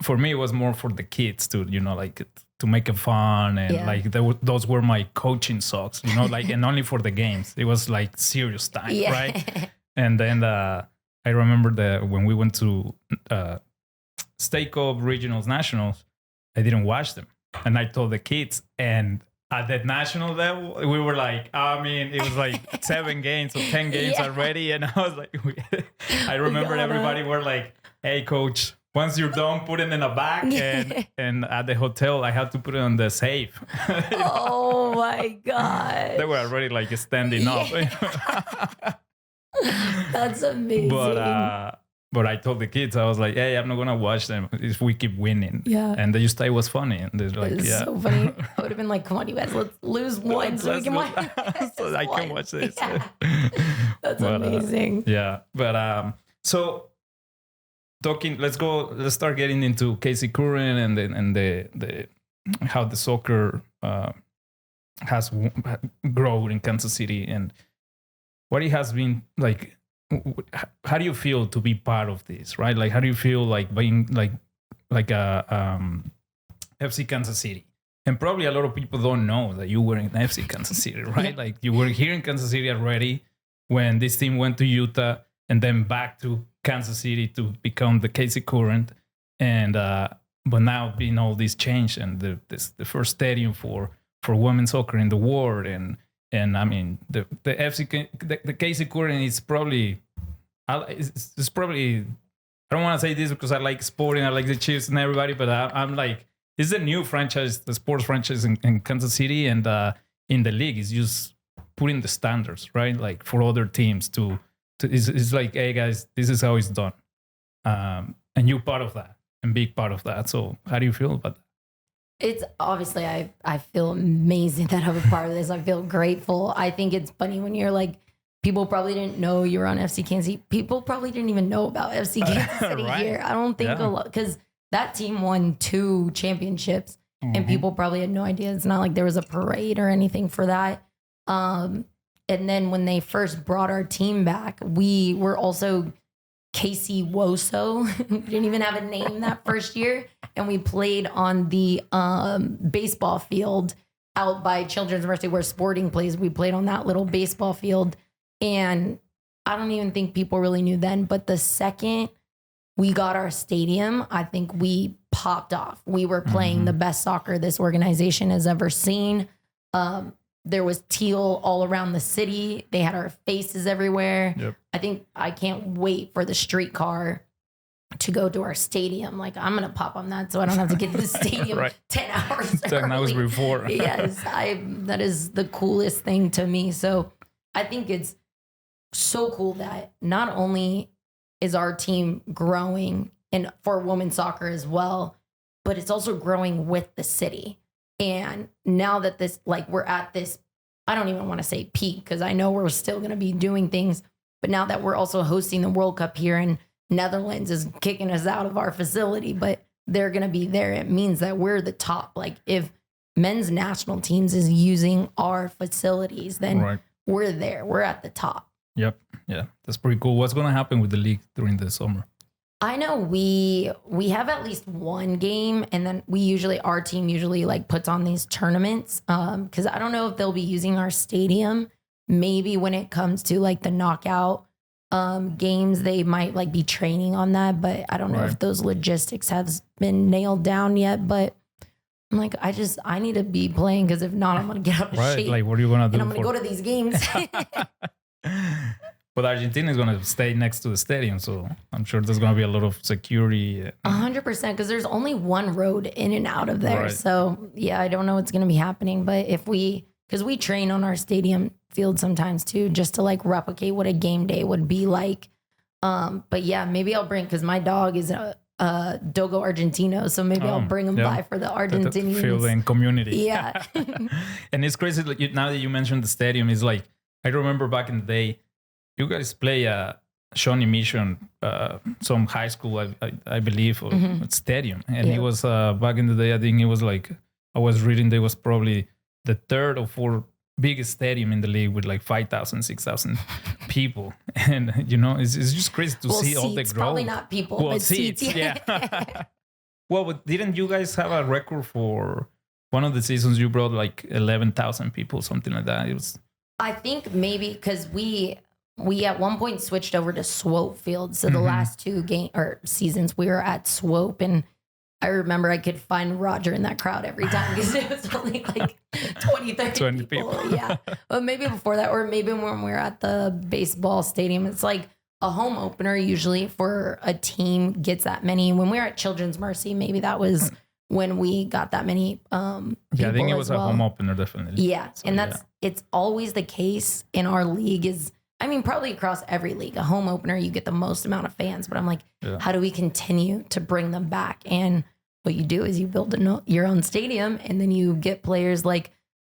for me, it was more for the kids to, like to make it fun. And like those were my coaching socks, like, and only for the games. It was like serious time, right? And then I remember that when we went to State Cup, Regionals, Nationals, I didn't watch them. And I told the kids, and at that national level, we were like, it was like 7 games or 10 games already. And I was like, I remember everybody were like, hey, coach, once you're done, put it in a bag. And at the hotel, I had to put it on the safe. Oh, my God. They were already like standing up. That's amazing. But I told the kids, I was like, hey, I'm not going to watch them if we keep winning. Yeah. And they just thought it was funny. And they're like, it's so funny. I would have been like, come on, you guys, let's lose one so we can watch so I can watch this. Yeah. That's amazing. Yeah. But so let's start getting into Casey Curran and the how the soccer has grown in Kansas City, and what it has been like. How do you feel to be part of this, right? Like, how do you feel like being like a FC Kansas City? And probably a lot of people don't know that you were in FC Kansas City, right? Like, you were here in Kansas City already when this team went to Utah and then back to Kansas City to become the Casey Curran. And but now being all this change and the first stadium for women's soccer in the world, and I mean the FC the Casey Curran is probably it's probably, I don't want to say this because I like sporting, I like the Chiefs and everybody, but I'm like, it's a new franchise, the sports franchise in Kansas City, and in the league is just putting the standards, right? Like for other teams to it's like, hey guys, this is how it's done, and you're part of that and big part of that. So how do you feel about that? It's obviously, I feel amazing that I'm a part of this. I feel grateful. I think it's funny when you're like, people probably didn't know you were on FC Kansas City. People probably didn't even know about FC Kansas City right? here. I don't think a lot, because that team won 2 championships and people probably had no idea. It's not like there was a parade or anything for that. And then when they first brought our team back, we were also Casey Woso. We didn't even have a name that first year. And we played on the baseball field out by Children's University where Sporting plays. We played on that little baseball field. And I don't even think people really knew then. But the second we got our stadium, I think we popped off. We were playing the best soccer this organization has ever seen. There was teal all around the city. They had our faces everywhere. Yep. I can't wait for the streetcar to go to our stadium. Like, I'm going to pop on that so I don't have to get to the stadium 10 hours 10 hours before. Yes, that is the coolest thing to me. So I think it's so cool that not only is our team growing and for women's soccer as well, but it's also growing with the city. And now that this, like, we're at this, I don't even want to say peak because I know we're still going to be doing things, but now that we're also hosting the World Cup here and Netherlands is kicking us out of our facility, but they're going to be there. It means that we're the top. Like, if men's national teams is using our facilities, then we're there. We're at the top. Yep. Yeah. That's pretty cool. What's going to happen with the league during the summer? I know we have at least one game, and then our team usually like puts on these tournaments. Cause I don't know if they'll be using our stadium. Maybe when it comes to like the knockout games, they might like be training on that, but I don't know if those logistics have been nailed down yet. But I'm like, I need to be playing, because if not, I'm gonna get out of shape. Like, what are you gonna do? And I'm gonna go to these games. But Argentina is going to stay next to the stadium, so I'm sure there's going to be a lot of security. 100%, because there's only one road in and out of there. Right. So yeah, I don't know what's going to be happening, but because we train on our stadium field sometimes too, just to like replicate what a game day would be like. But yeah, maybe I'll bring, because my dog is a Dogo Argentino, so maybe I'll bring him by for the Argentinians. Feeling community. Yeah. And it's crazy, like, now that you mentioned the stadium, it's like, I remember back in the day, you guys play Shawnee Mission, some high school, I believe, or stadium. And it was, back in the day, I think it was like, I was reading, there was probably the third or fourth biggest stadium in the league with like 5,000, 6,000 people. And, it's just crazy to see all the growth. Probably not people, but seats. Yeah. Well, but didn't you guys have a record for one of the seasons you brought like 11,000 people, something like that? It was. I think maybe because we at one point switched over to Swope Field. So the last two seasons we were at Swope, and I remember I could find Roger in that crowd every time because it was only like 20 people. Yeah. But maybe before that, or maybe when we were at the baseball stadium, it's like a home opener usually for a team gets that many. When we were at Children's Mercy, maybe that was when we got that many people. Yeah, I think it was a home opener, definitely. Yeah. So, and it's always the case in our league probably across every league, a home opener, you get the most amount of fans, but I'm like, how do we continue to bring them back? And what you do is you build your own stadium, and then you get players like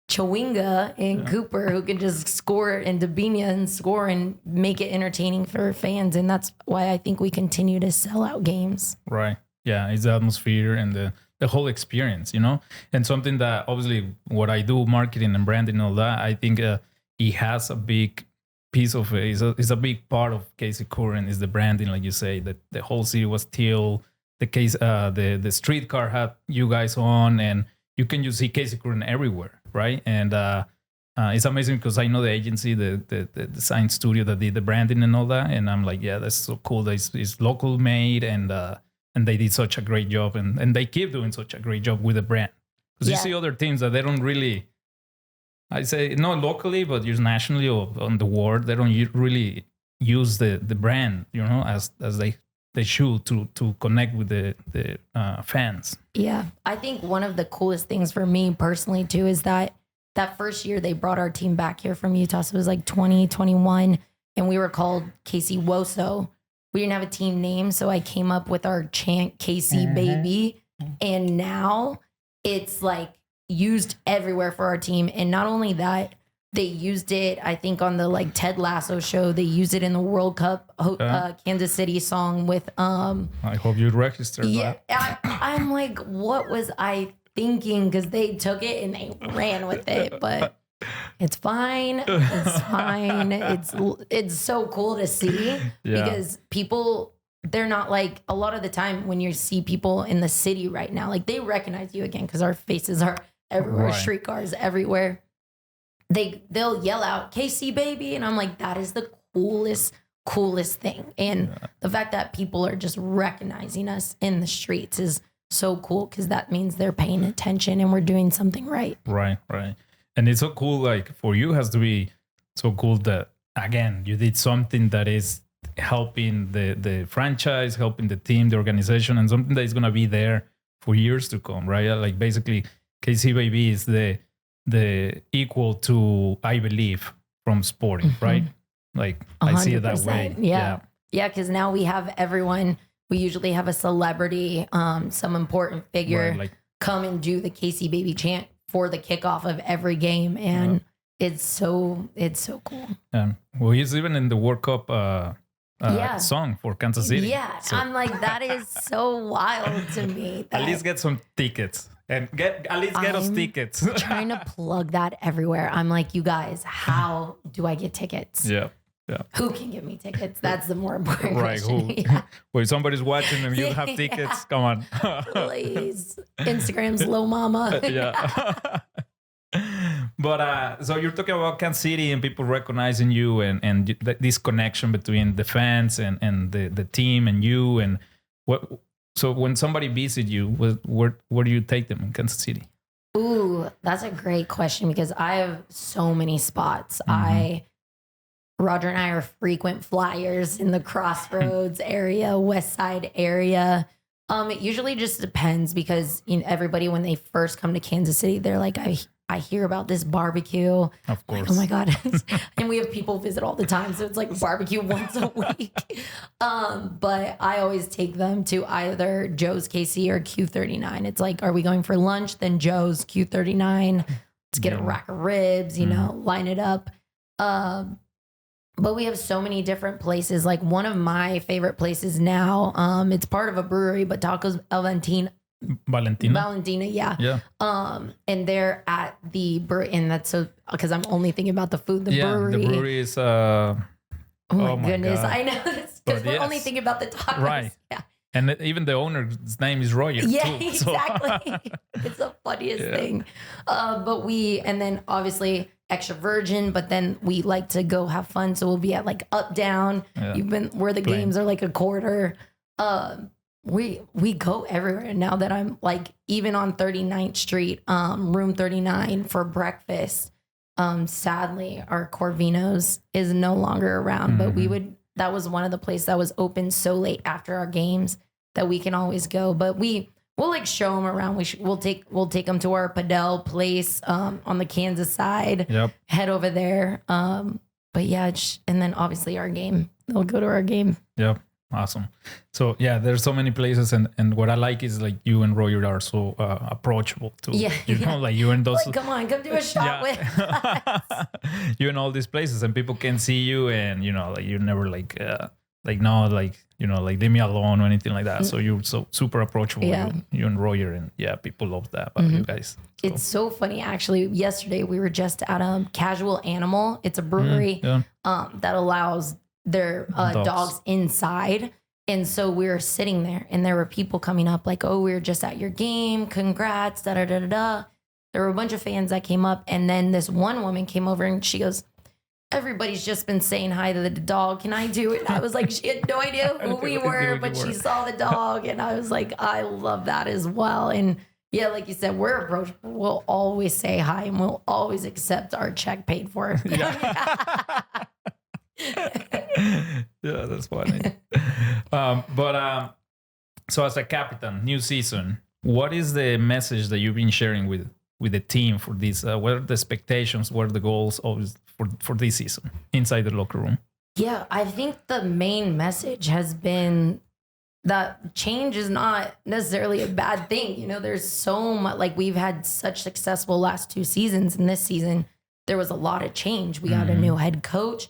Chawinga and Cooper who can just score, and Dabinia and score and make it entertaining for fans. And that's why I think we continue to sell out games. Right. Yeah. It's the atmosphere and the whole experience, and something that obviously what I do, marketing and branding and all that, I think it has a big piece of it. Is a big part of KC Current is the branding, like you say, that the whole city was teal. The streetcar had you guys on, and you can just see KC Current everywhere, right? And it's amazing because I know the agency, the design studio that did the branding and all that, and I'm like, yeah, that's so cool. That it's local made, and they did such a great job, and they keep doing such a great job with the brand. Because you see other teams that they don't really, I say not locally, but just nationally or on the world, they don't really use the brand, as they should to connect with the fans. Yeah, I think one of the coolest things for me personally too is that first year they brought our team back here from Utah, so it was like 2021, and we were called KC Woso. We didn't have a team name, so I came up with our chant KC Baby, and now it's like used everywhere for our team. And not only that, they used it, I think, on the like Ted Lasso show. They used it in the World Cup Kansas City song with I hope you registered that. I'm like, what was I thinking? Because they took it and they ran with it, but it's fine. It's fine. It's so cool to see because people, they're not like, a lot of the time when you see people in the city right now, like they recognize you again because our faces are everywhere, streetcars everywhere. They'll yell out KC Baby, and I'm like, that is the coolest thing. And the fact that people are just recognizing us in the streets is so cool because that means they're paying attention and we're doing something right. Right. And it's so cool, like for you has to be so cool that, again, you did something that is helping the franchise, helping the team, the organization, and something that is going to be there for years to come, right? Like basically KC Baby is the equal to, I believe, from sporting, right? Like 100%. I see it that way. Yeah, because now we have everyone. We usually have a celebrity, some important figure come and do the KC Baby chant for the kickoff of every game, and it's so cool. Well, he's even in the World Cup song for Kansas City. Yeah, so. I'm like, that is so wild to me. At least get some tickets. And get us tickets. Trying to plug that everywhere. I'm like, you guys, how do I get tickets? Yeah. Who can give me tickets? That's the more important question. Right. Who? Well, if somebody's watching and you have tickets, come on. Please. Instagram's low mama. Yeah. But so you're talking about Kansas City and people recognizing you and this connection between the fans and the team and you, and what. So when somebody visits you, where do you take them in Kansas City? Ooh, that's a great question because I have so many spots. Roger and I are frequent flyers in the Crossroads area, West Side area. It usually just depends because everybody, when they first come to Kansas City, they're like, I hear about this barbecue. Of course. Like, oh my God. And we have people visit all the time. So it's like barbecue once a week. But I always take them to either Joe's KC or Q39. It's like, are we going for lunch? Then Joe's Q39. Let's get a rack of ribs, line it up. But we have so many different places. Like one of my favorite places now, it's part of a brewery, but Tacos Valentina, yeah. And they're at the brewery, and that's so because I'm only thinking about the food. The brewery is. Oh my goodness, God. I know because we're only thinking about the tacos, right? Yeah. And even the owner's name is Roger. Yeah, too, exactly. It's the funniest thing. But and then obviously extra virgin, but then we like to go have fun. So we'll be at like up, down. Yeah. Where the games are like a quarter. We go everywhere. And now that I'm like, even on 39th Street, room 39 for breakfast, sadly our Corvinos is no longer around, but that was one of the places that was open so late after our games that we can always go. But we'll like show them around. We'll take them to our Padel place on the Kansas side. Yep. Head over there. But yeah, and then obviously our game. They'll go to our game. Yep. Awesome. So yeah, there's so many places, and what I like is like you and Roger are so approachable too. Yeah, like you and those. Like, come do a shot with us. You in all these places, and people can see you, and like you're never like no, like like leave me alone or anything like that. So you're so super approachable. Yeah. You and Roger, and people love that about you guys. So. It's so funny actually. Yesterday we were just at Casual Animal. It's a brewery that allows their dogs inside. And so we were sitting there and there were people coming up like, oh, we were just at your game. Congrats. Da, da, da, da, da. There were a bunch of fans that came up. And then this one woman came over and she goes, everybody's just been saying hi to the dog. Can I do it? And I was like, she had no idea who we were, but she saw the dog. And I was like, I love that as well. And yeah, like you said, we're approachable. We'll always say hi and we'll always accept our check paid for. Yeah, that's funny. So as a captain, new season, what is the message that you've been sharing with the team for this? What are the expectations? What are the goals for this season inside the locker room? Yeah, I think the main message has been that change is not necessarily a bad thing. There's so much, like we've had such successful last 2 seasons, and this season there was a lot of change. We got a new head coach.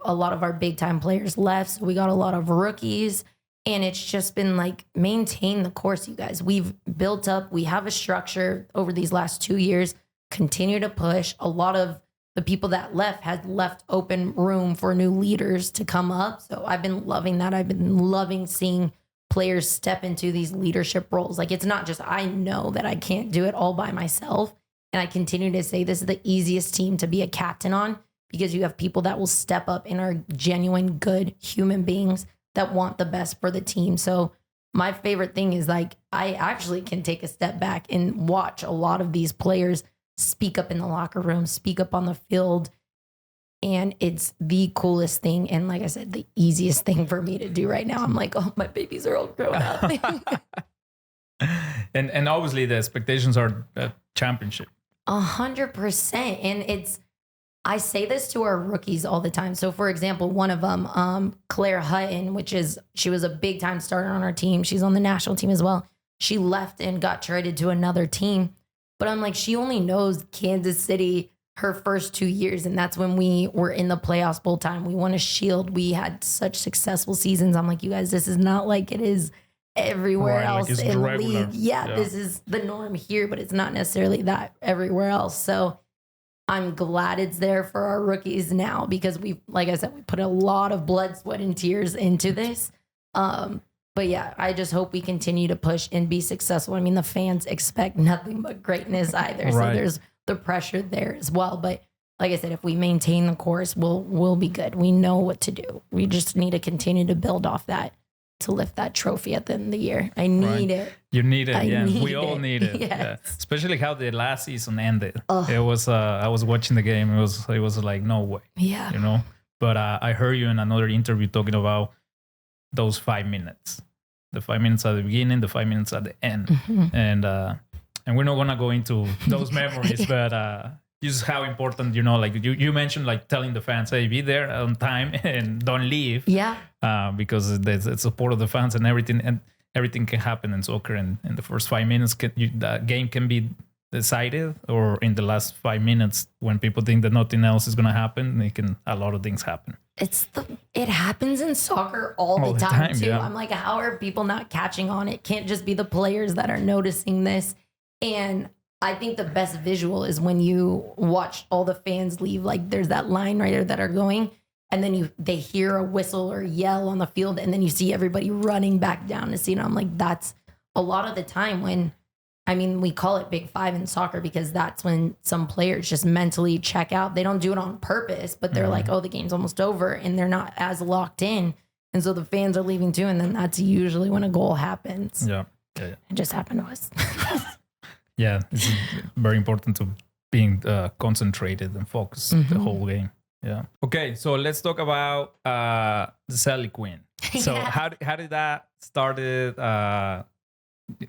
A lot of our big time players left. So we got a lot of rookies, and it's just been like, maintain the course, you guys. We've built up, we have a structure over these last 2 years, continue to push. A lot of the people that left had left open room for new leaders to come up. So I've been loving that. I've been loving seeing players step into these leadership roles. Like, it's not just, I know that I can't do it all by myself. And I continue to say this is the easiest team to be a captain on, because you have people that will step up and are genuine, good human beings that want the best for the team. So my favorite thing is like, I actually can take a step back and watch a lot of these players speak up in the locker room, speak up on the field. And it's the coolest thing. And like I said, the easiest thing for me to do right now. I'm like, oh, my babies are all grown up. and obviously the expectations are a championship. 100%. And I say this to our rookies all the time. So for example, one of them, Claire Hutton, she was a big time starter on our team. She's on the national team as well. She left and got traded to another team. But I'm like, she only knows Kansas City her first 2 years. And that's when we were in the playoffs full time. We won a shield. We had such successful seasons. I'm like, you guys, this is not like it is everywhere else like in the league. Yeah, this is the norm here, but it's not necessarily that everywhere else. So I'm glad it's there for our rookies now, because like I said, we put a lot of blood, sweat, and tears into this. But yeah, I just hope we continue to push and be successful. I mean, the fans expect nothing but greatness either. So there's the pressure there as well. But like I said, if we maintain the course, we'll be good. We know what to do. We just need to continue to build off that to lift that trophy at the end of the year. I need it. You need it. Yeah, we all need it. Yes. Yeah. Especially how the last season ended. It was I was watching the game. It was like, no way. Yeah. but I heard you in another interview talking about those 5 minutes, the 5 minutes at the beginning, the 5 minutes at the end, and we're not gonna go into those memories, but just how important, like you mentioned, like telling the fans, hey, be there on time and don't leave. Yeah. Because there's the support of the fans and everything can happen in soccer. And in the first 5 minutes, the game can be decided, or in the last 5 minutes when people think that nothing else is going to happen, a lot of things happen. It happens in soccer all the time too. Yeah. I'm like, how are people not catching on? It can't just be the players that are noticing this. And I think the best visual is when you watch all the fans leave. Like there's that line writer that are going, and then they hear a whistle or yell on the field, and then you see everybody running back down to see it. I'm like, that's a lot of the time when, we call it Big Five in soccer because that's when some players just mentally check out. They don't do it on purpose, but they're like, oh, the game's almost over, and they're not as locked in. And so the fans are leaving too, and then that's usually when a goal happens. Yeah. It just happened to us. Yeah, it's very important to being concentrated and focused the whole game. Yeah. Okay, so let's talk about the Celly Queen. So how did that started? How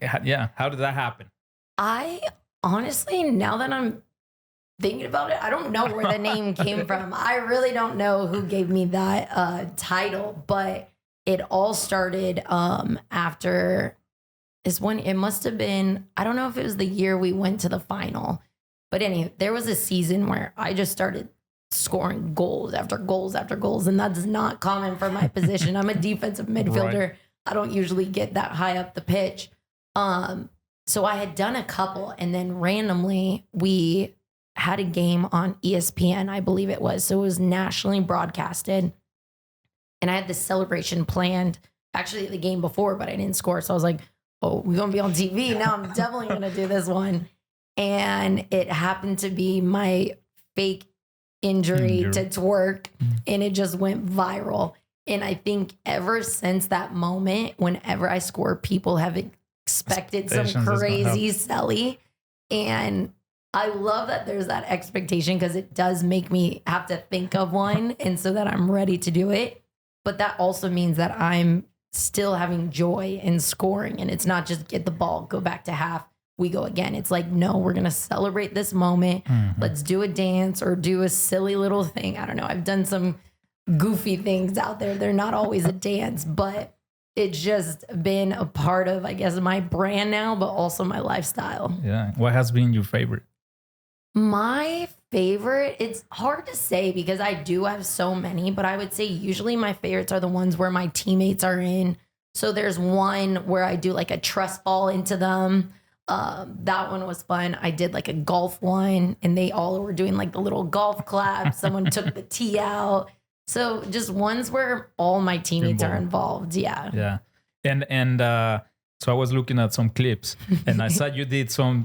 did that happen? I honestly, now that I'm thinking about it, I don't know where the name came from. I really don't know who gave me that title, but it all started after. Is when it must have been, I don't know if it was the year we went to the final, but anyway, there was a season where I just started scoring goals after goals after goals, and that's not common for my position. I'm a defensive midfielder. Right. I don't usually get that high up the pitch. So I had done a couple, and then randomly we had a game on ESPN, I believe it was. So it was nationally broadcasted, and I had this celebration planned actually the game before, but I didn't score. So I was like, oh, we're going to be on TV. Now I'm definitely going to do this one. And it happened to be my fake injury to twerk, and it just went viral. And I think ever since that moment, whenever I score, people have expected some crazy Celly. And I love that there's that expectation because it does make me have to think of one, and so that I'm ready to do it. But that also means that I'm still having joy in scoring, and it's not just get the ball, go back to half, we go again. It's like, no, we're going to celebrate this moment. Let's do a dance or do a silly little thing. I don't know. I've done some goofy things out there. They're not always a dance, but it's just been a part of, I guess, my brand now, but also my lifestyle. Yeah. What has been your favorite? My favorite, it's hard to say because I do have so many, but I would say usually my favorites are the ones where my teammates are in. So there's one where I do like a trust ball into them. That one was fun. I did like a golf one, and they all were doing like the little golf clap. Someone took the tee out. So just ones where all my teammates are involved. Yeah. Yeah. And so I was looking at some clips, and I saw you did some,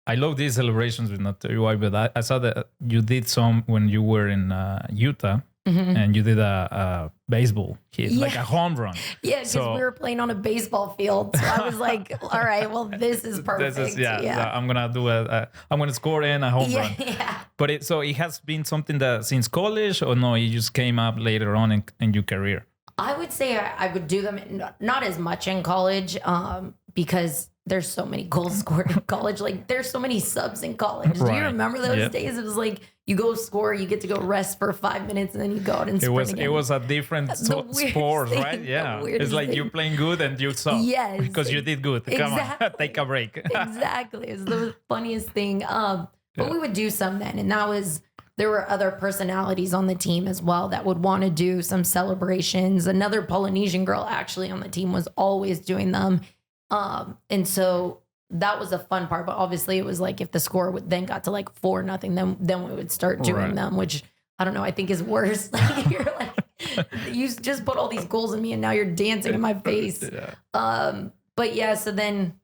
I love these celebrations, but not tell you why, but I saw that you did some when you were in Utah, and you did a baseball hit, like a home run. Yeah, because we were playing on a baseball field. So I was like, all right, well, this is perfect. This is, I'm going to do I'm going to score in a home run. Yeah. But it has been something that since college, or no, it just came up later on in your career? I would say I would do them not as much in college because there's so many goals scored in college. Like there's so many subs in college. Right. Do you remember those days? It was like you go score, you get to go rest for 5 minutes, and then you go out and sprint again. It was a different sport, right? Yeah. It's like you're playing good and you suck. Yes. Because you did good. Come on, take a break. Exactly. It's the funniest thing. But we would do some then. And there were other personalities on the team as well that would want to do some celebrations. Another Polynesian girl actually on the team was always doing them. And so that was a fun part, but obviously it was like if the score then got to like 4-0, then we would start doing them, which I don't know, I think is worse. Like you're like, you just put all these goals in me and now you're dancing in my face. Yeah. But yeah, so then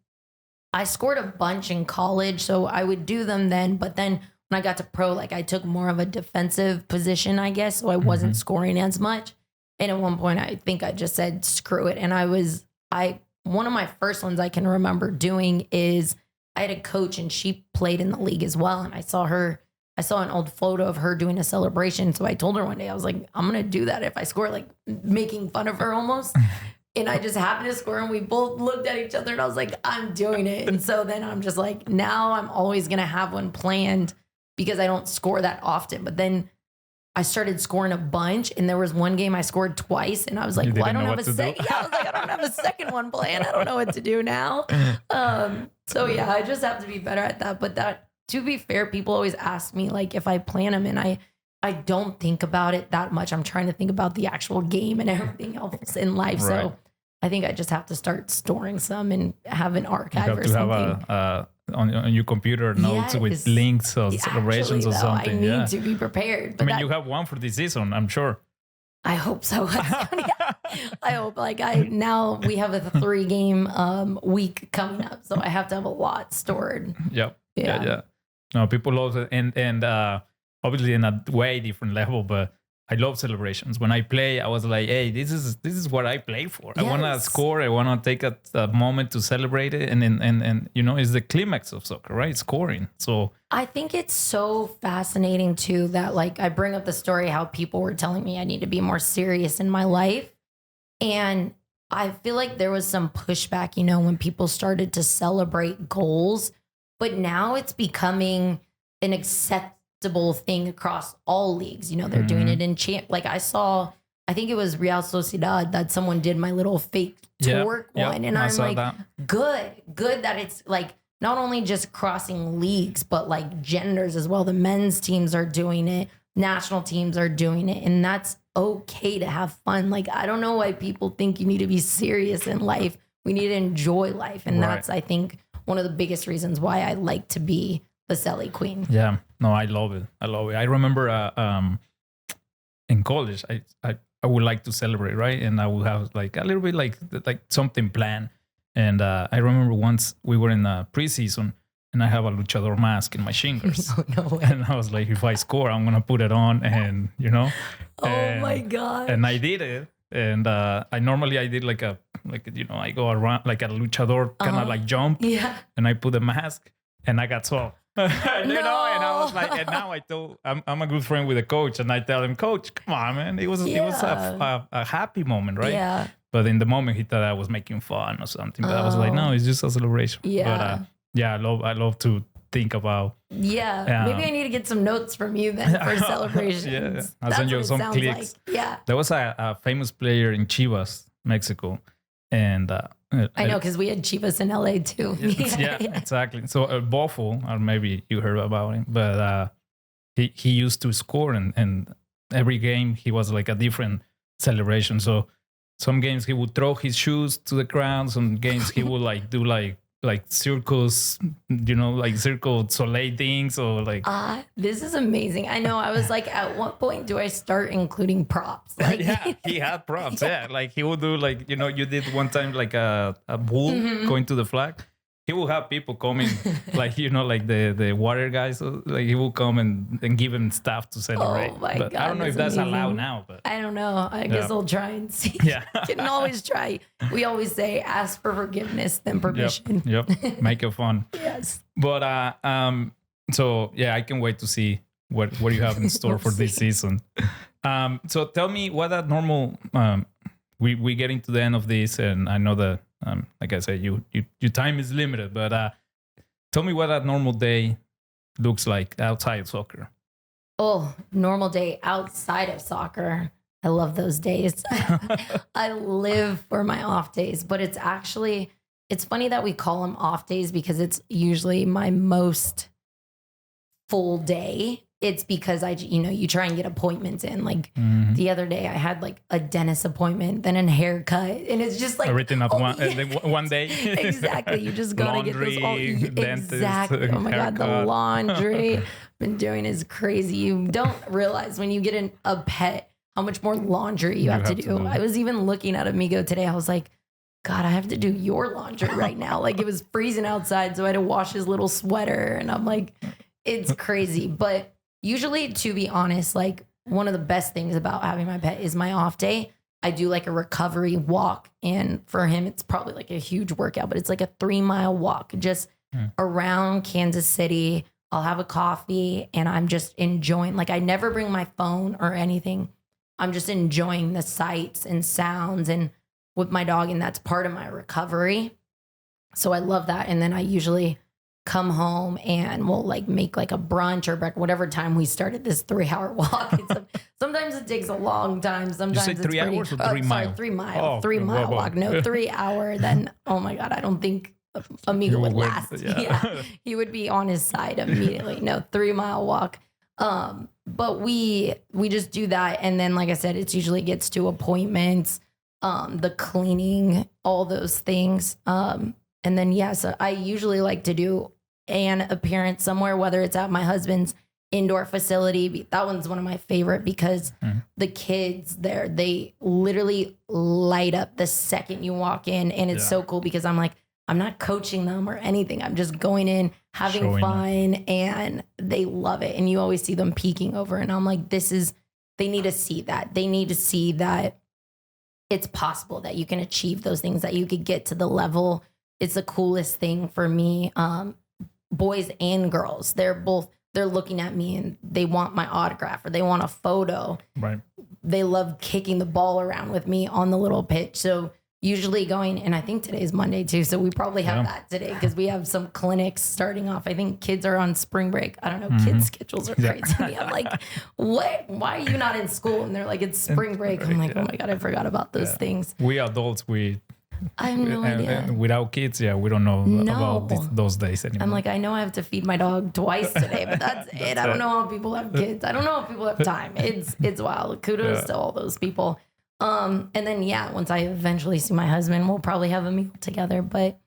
I scored a bunch in college, so I would do them then, but then when I got to pro, like I took more of a defensive position, I guess, so I wasn't scoring as much. And at one point I think I just said, screw it. And one of my first ones I can remember doing is I had a coach and she played in the league as well. And I saw her I saw an old photo of her doing a celebration. So I told her one day, I was like, I'm going to do that if I score, like making fun of her almost. And I just happened to score and we both looked at each other and I was like, I'm doing it. And so then I'm just like, now I'm always going to have one planned because I don't score that often. But then I started scoring a bunch and there was one game I scored twice and I was like, well, I don't have a second. Yeah, I was like, I don't have a second one planned. I don't know what to do now. So yeah, I just have to be better at that. But that, to be fair, people always ask me like if I plan them and I don't think about it that much. I'm trying to think about the actual game and everything else in life. Right. So I think I just have to start storing some and have an archive or something. You have a on your computer notes with links or celebrations or something. I need to be prepared. But you have one for this season, I'm sure. I hope so. I hope now we have a 3-game week coming up, so I have to have a lot stored. Yep. Yeah. No, people love it, and obviously in a way different level, but I love celebrations. When I play, I was like, hey, this is what I play for. Yes. I want to score. I want to take a moment to celebrate it. And it's the climax of soccer, right? Scoring. So I think it's so fascinating too that like I bring up the story how people were telling me I need to be more serious in my life. And I feel like there was some pushback, when people started to celebrate goals. But now it's becoming an acceptable thing across all leagues. They're doing it in like I think it was Real Sociedad that someone did my little fake twerk one. And I'm like, good that it's like not only just crossing leagues, but like genders as well. The men's teams are doing it. National teams are doing it. And that's okay to have fun. Like, I don't know why people think you need to be serious in life. We need to enjoy life. And that's, I think, one of the biggest reasons why I like to be the Celly Queen. Yeah, no, I love it. I remember in college, I would like to celebrate, right? And I would have like a little bit like something planned. And I remember once we were in a preseason and I have a luchador mask in my shingles. No way. And I was like, if I score, I'm going to put it on and, Oh my God. And I did it. And I did I go around like a luchador kind of like jump. Yeah. And I put the mask and I got swole. And I was like, and now I'm a good friend with the coach and I tell him, Coach, come on, man. It was a happy moment, right? Yeah. But in the moment he thought I was making fun or something. But I was like, no, it's just a celebration. Yeah. But I love to think about. Yeah. Maybe I need to get some notes from you then for celebrations. Yeah. I'll send you some clicks. Like. Yeah. There was a famous player in Chivas, Mexico. And I know because we had Chivas in LA too. Yeah, exactly. So Bofo, or maybe you heard about him, but he used to score and every game he was like a different celebration. So some games he would throw his shoes to the ground. Some games he would like do like circles, like circle soleil things or like. This is amazing. I know. I was like, at what point do I start including props? Like, yeah, he had props. Yeah, like he would do like, you did one time like a bull going to the flag. He will have people coming, like, like the water guys. So, like he will come and give him stuff to celebrate. Oh my but God, I don't know if that's allowed now. But I don't know. I guess I'll try and see. Yeah. Can always try. We always say ask for forgiveness, then permission. Yep. Make it fun. Yes. But so yeah, I can wait to see what you have in store for this season. So tell me what that normal. We getting to the end of this, and I know that. Like I said, your time is limited, but tell me what a normal day looks like outside of soccer. Oh, normal day outside of soccer. I love those days. I live for my off days, but it's funny that we call them off days because it's usually my most full day. It's because you try and get appointments in. Like the other day I had like a dentist appointment, then a haircut. And it's just like everything up one day. Exactly. You just got to get those all. Dentist, exactly. Oh my God. The laundry been doing is crazy. You don't realize when you get a pet, how much more laundry you have to do. I was even looking at Amigo today. I was like, God, I have to do your laundry right now. Like it was freezing outside. So I had to wash his little sweater. And I'm like, it's crazy. But usually, to be honest, like one of the best things about having my pet is my off day. I do like a recovery walk. And for him, it's probably like a huge workout, but it's like a 3-mile walk just around Kansas City I'll have a coffee and I'm just enjoying, like I never bring my phone or anything. I'm just enjoying the sights and sounds and with my dog, and that's part of my recovery. So I love that. And then I usually come home and we'll like make like a brunch or whatever time we started this 3-hour walk. Sometimes it takes a long time. Sometimes you say it's 3 hours or 3 miles? Sorry, 3 mile, Oh, 3 mile whoa. walk. No, 3 hour. Then, oh my God, I don't think Amigo would last. Yeah. He would be on his side immediately. No, 3 mile walk. But we just do that. And then, like I said, it usually gets to appointments, the cleaning, all those things. And then, so I usually like to do an appearance somewhere, whether it's at my husband's indoor facility. That one's one of my favorite because the kids there, they literally light up the second you walk in. And it's so cool because I'm like, I'm not coaching them or anything. I'm just going in, having fun, and they love it. And you always see them peeking over. And I'm like, they need to see that. They need to see that it's possible that you can achieve those things, that you could get to the level. It's the coolest thing for me. Boys and girls, they're looking at me and they want my autograph or they want a photo. Right. They love kicking the ball around with me on the little pitch. So usually going, and I think today's Monday too, so we probably have that today because we have some clinics starting off. I think kids are on spring break. I don't know, kids' schedules are crazy to me. I'm like, what? Why are you not in school? And they're like, it's spring break. I'm like, oh my God, I forgot about those things. We adults, I have no idea. And without kids, we don't know about those days anymore. I'm like, I know I have to feed my dog twice today, but that's it. I don't know how people have kids. I don't know how people have time. It's wild. Kudos to all those people. And then, once I eventually see my husband, we'll probably have a meal together, but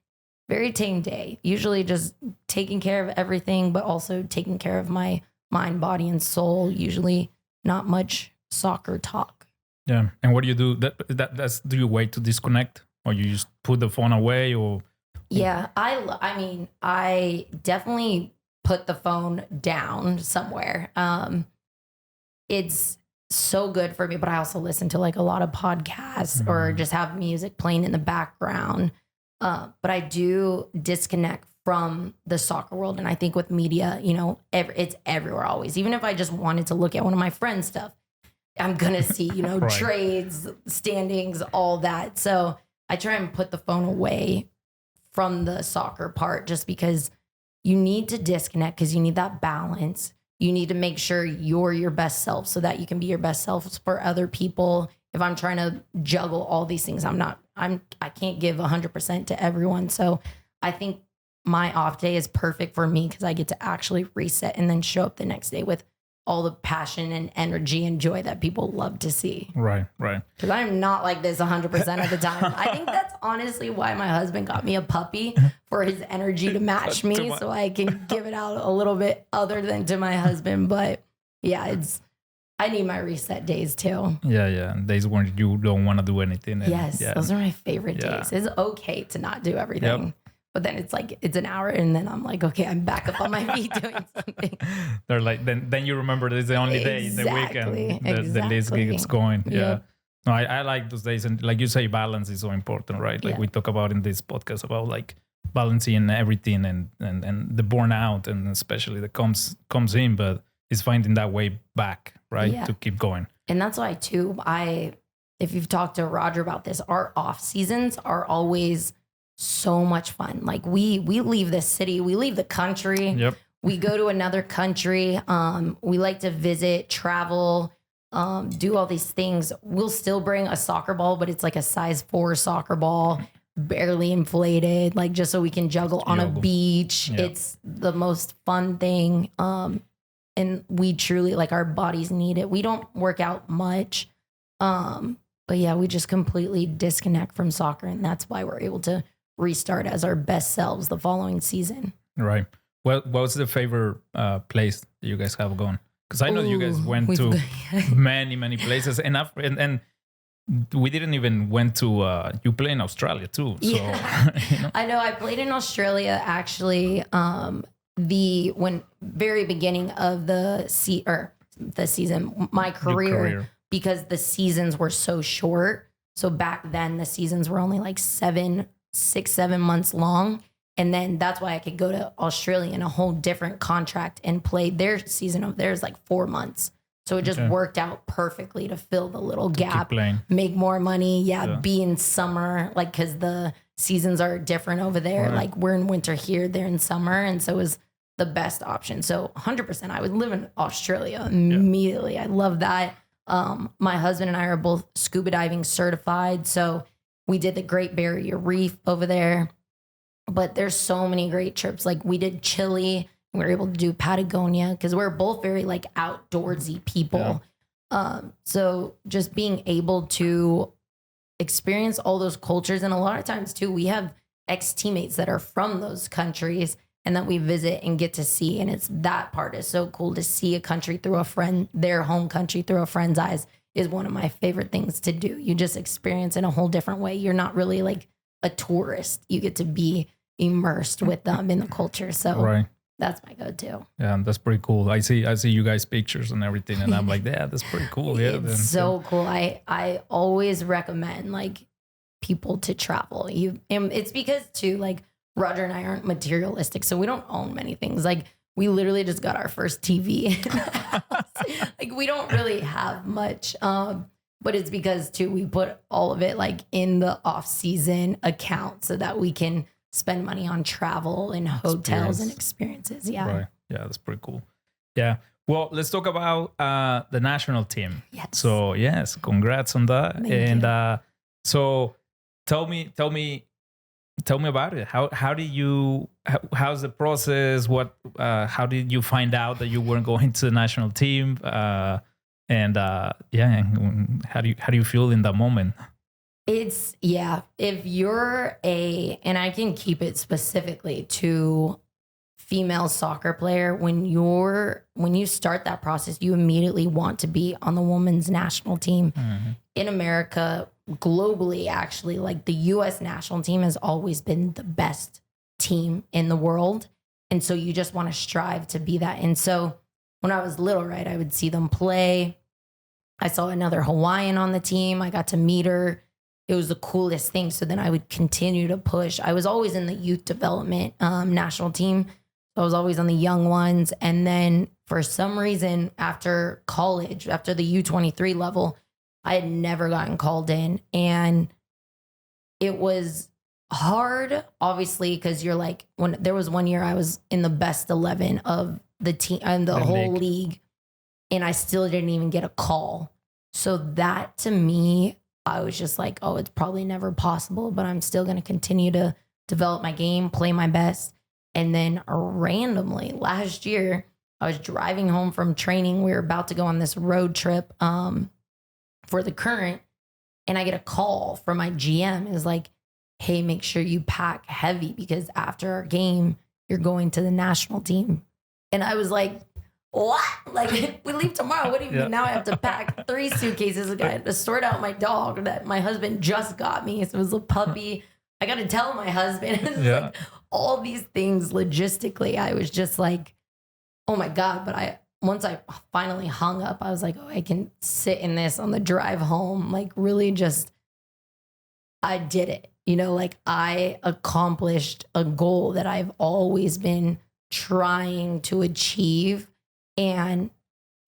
very tame day. Usually just taking care of everything, but also taking care of my mind, body, and soul. Usually not much soccer talk. Yeah. And what do you do? Do you wait to disconnect? Or you just put the phone away, or? Yeah, I definitely put the phone down somewhere. It's so good for me, but I also listen to like a lot of podcasts or just have music playing in the background. But I do disconnect from the soccer world. And I think with media, it's everywhere always. Even if I just wanted to look at one of my friends' stuff, I'm going to see, trades, standings, all that. So I try and put the phone away from the soccer part just because you need to disconnect because you need that balance. You need to make sure you're your best self so that you can be your best self for other people. If I'm trying to juggle all these things, I can't give 100% to everyone. So I think my off day is perfect for me because I get to actually reset and then show up the next day with all the passion and energy and joy that people love to see. Right. Because I'm not like this 100% of the time. I think that's honestly why my husband got me a puppy, for his energy to match me so I can give it out a little bit other than to my husband. But I need my reset days too. Yeah. Days when you don't want to do anything. Those are my favorite days. It's okay to not do everything. Yep. But then it's like, it's an hour and then I'm like, okay, I'm back up on my feet doing something. They're like, then you remember this is the only day, the weekend, the list gets going. Yeah. Yep. No, I like those days. And like you say, balance is so important, right? Like we talk about in this podcast about like balancing everything and the burnout and especially that comes in, but it's finding that way back, right? Yeah. To keep going. And that's why too, if you've talked to Roger about this, our off seasons are always so much fun. Like we leave the city, we leave the country. Yep. We go to another country. We like to visit, travel, do all these things. We'll still bring a soccer ball, but it's like a size 4 soccer ball, barely inflated, like just so we can juggle on a beach. Yep. It's the most fun thing. And we truly, like, our bodies need it. We don't work out much. But we just completely disconnect from soccer. And that's why we're able to restart as our best selves the following season. Right. Well, what's the favorite place that you guys have gone? Because I know you guys went to many places, and we didn't even went to. You play in Australia too, so I know. I played in Australia actually. When very beginning of the season, my career, because the seasons were so short. So back then, the seasons were only like 6-7 months long. And then that's why I could go to Australia in a whole different contract and play their season of theirs like 4 months. So it just worked out perfectly to fill the little gap, make more money. Be in summer, like, because the seasons are different over there. Right. Like, we're in winter here, they're in summer. And so it was the best option. So 100%, I would live in Australia immediately. I love that. My husband and I are both scuba diving certified. So we did the Great Barrier Reef over there. But there's so many great trips. Like, we did Chile. We were able to do Patagonia because we're both very like outdoorsy people. So just being able to experience all those cultures. And a lot of times too, we have ex-teammates that are from those countries and that we visit and get to see. And it's that part is so cool to see a country through a friend, their home country through a friend's eyes is one of my favorite things to do. You just experience in a whole different way. You're not really like a tourist. You get to be immersed with them in the culture. So that's my go-to. Yeah, that's pretty cool. I see you guys pictures and everything, and I'm like, yeah, that's pretty cool. Yeah, it's so cool. I always recommend like people to travel. And it's because too, like, Roger and I aren't materialistic, so we don't own many things. Like, we literally just got our first TV in the house. Like, we don't really have much. But it's because too, we put all of it like in the off-season account so that we can spend money on travel and hotels and experiences. Yeah. Right. Yeah, that's pretty cool. Yeah. Well, let's talk about the national team. Yes. So yes, congrats on that. Thank you. So tell me about it. How's the process? How did you find out that you weren't going to the national team? And how do you feel in that moment? It's, if you're and I can keep it specifically to female soccer player, when you start that process, you immediately want to be on the women's national team. Mm-hmm. In America, globally, actually, like, the US national team has always been the best team in the world. And so you just want to strive to be that. And so when I was little, right, I would see them play. I saw another Hawaiian on the team. I got to meet her. It was the coolest thing. So then I would continue to push. I was always in the youth development national team. So I was always on the young ones. And then for some reason, after college, after the U23 level, I had never gotten called in. And it was hard, obviously, because you're like, when there was one year I was in the best 11 of the team and the whole league, and I still didn't even get a call. So that, to me, I was just like, oh, it's probably never possible, but I'm still going to continue to develop my game, play my best. And then randomly last year, I was driving home from training. We were about to go on this road trip for the current. And I get a call from my GM. It's like, hey, make sure you pack heavy because after our game, you're going to the national team. And I was like, what? Like, we leave tomorrow. What do you mean? Now I have to pack 3 suitcases. Like, I had to sort out my dog that my husband just got me. So it was a puppy. I got to tell my husband. Like, all these things logistically. I was just like, oh my God. But once I finally hung up, I was like, oh, I can sit in this on the drive home. Like, really just, I did it. You know, like, I accomplished a goal that I've always been trying to achieve. And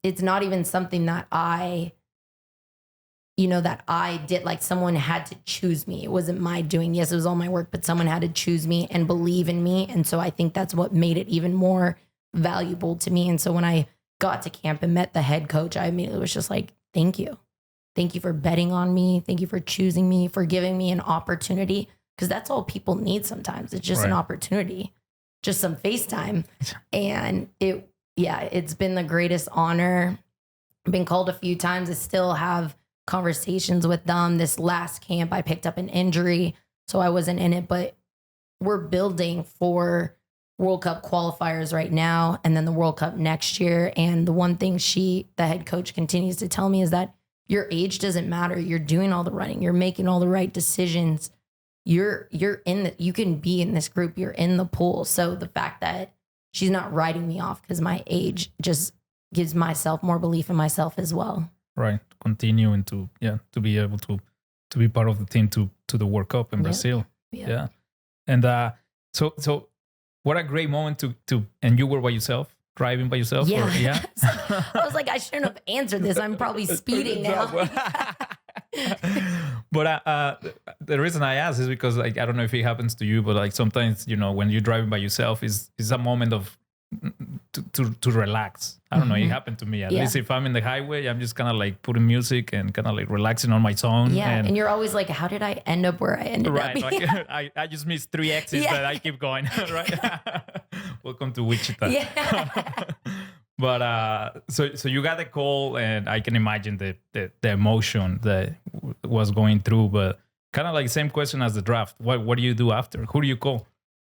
it's not even something that I did, like, someone had to choose me. It wasn't my doing. Yes, it was all my work, but someone had to choose me and believe in me. And so I think that's what made it even more valuable to me. And so when I got to camp and met the head coach, I immediately was just like, thank you. Thank you for betting on me. Thank you for choosing me, for giving me an opportunity. Because that's all people need sometimes. It's just an opportunity, just some FaceTime. And it's been the greatest honor. I've been called a few times. I still have conversations with them. This last camp, I picked up an injury, so I wasn't in it, but we're building for World Cup qualifiers right now and then the World Cup next year. And the one thing the head coach continues to tell me is that your age doesn't matter. You're doing all the running. You're making all the right decisions. You can be in this group. You're in the pool. So the fact that she's not writing me off because my age just gives myself more belief in myself as well. Right. Continue and to be able to be part of the team to the World Cup in Brazil. Yeah. And So what a great moment to and you were by yourself, driving by yourself? Yeah. Or, yeah. I was like, I shouldn't have answered this. I'm probably speeding now. But the reason I ask is because, like, I don't know if it happens to you, but like sometimes, when you're driving by yourself is a moment of to relax. I don't know. It happened to me. At least if I'm in the highway, I'm just kind of like putting music and kind of like relaxing on my zone. Yeah, and you're always like, how did I end up where I ended up? Right. Like, I just missed 3 exits, but I keep going. Right. Welcome to Wichita. Yeah. But so you got the call, and I can imagine the emotion that was going through. But kind of like same question as the draft. What do you do after? Who do you call?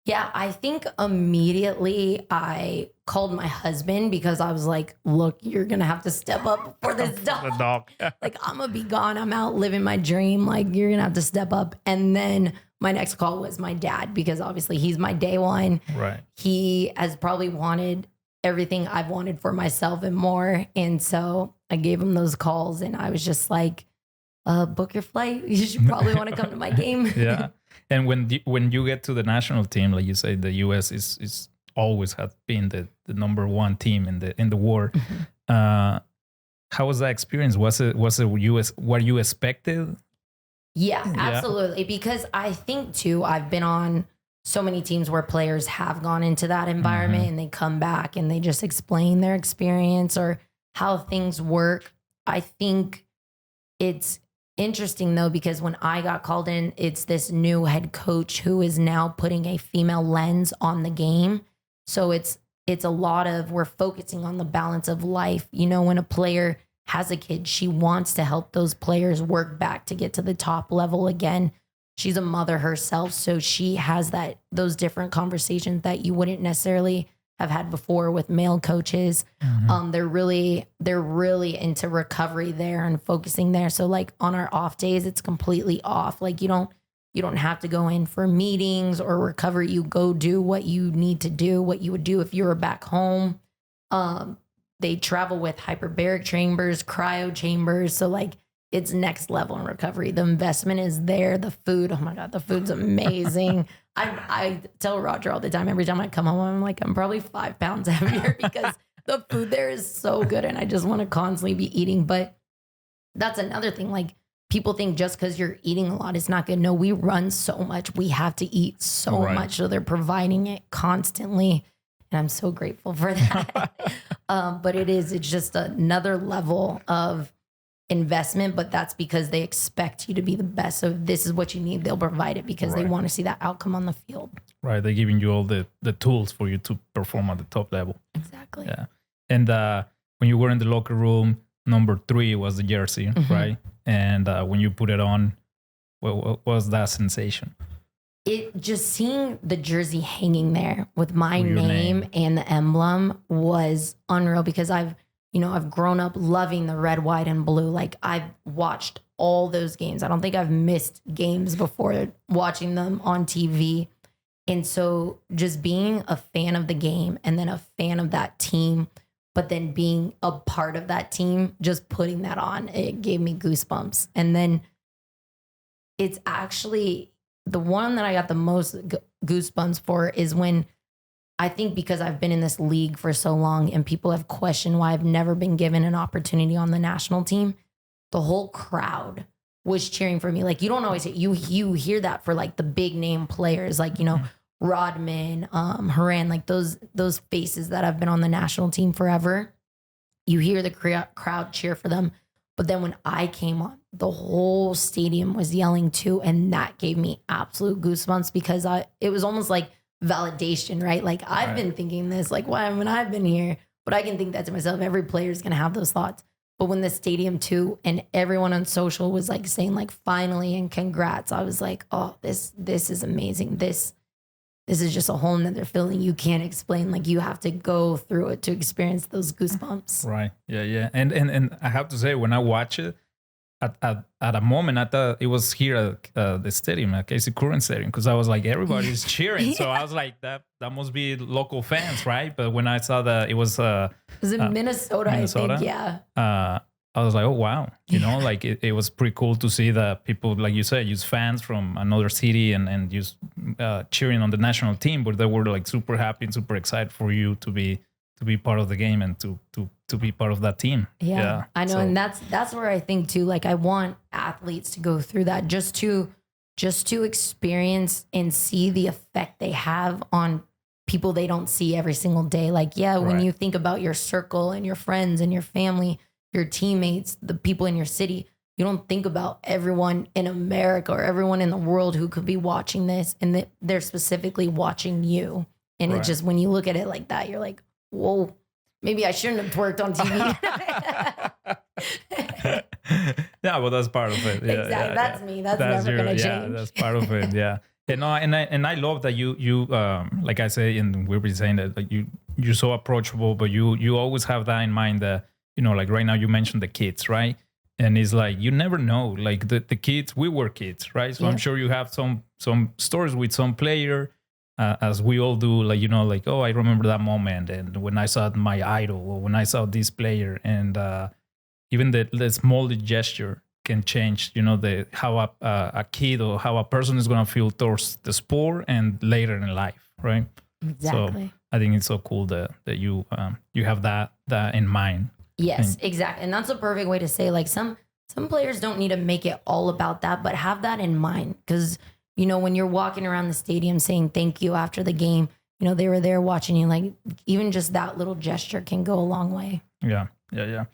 Yeah, I think immediately I called my husband because I was like, look, you're going to have to step up for this dog. The dog. Like, I'm going to be gone. I'm out living my dream. Like, you're going to have to step up. And then my next call was my dad, because obviously he's my day one. Right. He has probably wanted everything I've wanted for myself and more. And so I gave him those calls, and I was just like, book your flight. You should probably want to come to my game. Yeah. And when you get to the national team, like you say, the U.S. is always has been the number one team in the world. How was that experience? Was it U.S. What you expected? Yeah, absolutely. Because I think too, I've been on so many teams where players have gone into that environment and they come back and they just explain their experience or how things work. I think it's interesting though, because when I got called in, it's this new head coach who is now putting a female lens on the game. So it's a lot of, we're focusing on the balance of life. When a player has a kid, she wants to help those players work back to get to the top level again. She's a mother herself, so she has those different conversations that you wouldn't necessarily have had before with male coaches. They're really into recovery there and focusing there. So like on our off days, it's completely off. Like you don't have to go in for meetings or recovery. You go do what you need to do, what you would do if you were back home. They travel with hyperbaric chambers, cryo chambers. So like it's next level in recovery. The investment is there. The food, oh my God, the food's amazing. I tell Roger all the time, every time I come home, I'm like, I'm probably 5 pounds heavier because the food there is so good and I just want to constantly be eating. But that's another thing. Like people think just because you're eating a lot, it's not good. No, we run so much. We have to eat so much. So they're providing it constantly. And I'm so grateful for that. But it's just another level of investment, but that's because they expect you to be the best. So if this is what you need, they'll provide it because they want to see that outcome on the field. Right. They're giving you all the tools for you to perform at the top level. Exactly. Yeah. And when you were in the locker room, number 3 was the jersey, right? And when you put it on, what was that sensation? It just seeing the jersey hanging there with my name and the emblem was unreal, because I've grown up loving the red, white, and blue. Like I've watched all those games. I don't think I've missed games before watching them on TV. And so just being a fan of the game and then a fan of that team, but then being a part of that team, just putting that on, it gave me goosebumps. And then it's actually the one that I got the most goosebumps for is when, I think because I've been in this league for so long and people have questioned why I've never been given an opportunity on the national team, the whole crowd was cheering for me. Like you don't always, you hear that for like the big name players, like, Rodman, Haran, like those faces that have been on the national team forever. You hear the crowd cheer for them. But then when I came on, the whole stadium was yelling too. And that gave me absolute goosebumps, because it was almost like validation, right? Like I've been thinking this, like, why haven't I been here? But I can think that to myself. Every player is going to have those thoughts. But when the stadium too, and everyone on social was like saying like, finally, and congrats, I was like, oh, this is amazing. This is just a whole nother feeling you can't explain. Like you have to go through it to experience those goosebumps. Right. Yeah. And I have to say, when I watch it, at a moment, I thought it was here at the stadium, at Casey Curran Stadium, because I was like, everybody's cheering. So I was like, that must be local fans, right? But when I saw that it was in Minnesota, I think, yeah. I was like, oh, wow. Like it was pretty cool to see that people, like you said, use fans from another city and just cheering on the national team, but they were like super happy and super excited for you to be part of the game and to be part of that team. Yeah. I know. So, and that's where I think too, like I want athletes to go through that just to experience and see the effect they have on people they don't see every single day. Like, when you think about your circle and your friends and your family, your teammates, the people in your city, you don't think about everyone in America or everyone in the world who could be watching this, and that they're specifically watching you. And it just, when you look at it like that, you're like, whoa, maybe I shouldn't have twerked on TV. Yeah, well, that's part of it. Yeah, exactly. That's me. That's never going to change. Yeah, that's part of it. Yeah. And I love that you like I say, and we've been saying that, like you're so approachable, but you always have that in mind that, like right now you mentioned the kids, right? And it's like, you never know, like the kids, we were kids, right? So I'm sure you have some stories with some player, as we all do, like, like, oh, I remember that moment. And when I saw my idol, or when I saw this player, and even the small gesture can change, how a kid or how a person is going to feel towards the sport and later in life, right? Exactly. So I think it's so cool that you have that in mind. Yes, exactly. And that's a perfect way to say, like, some players don't need to make it all about that, but have that in mind. Because, when you're walking around the stadium saying thank you after the game, they were there watching you. Like, even just that little gesture can go a long way. Yeah.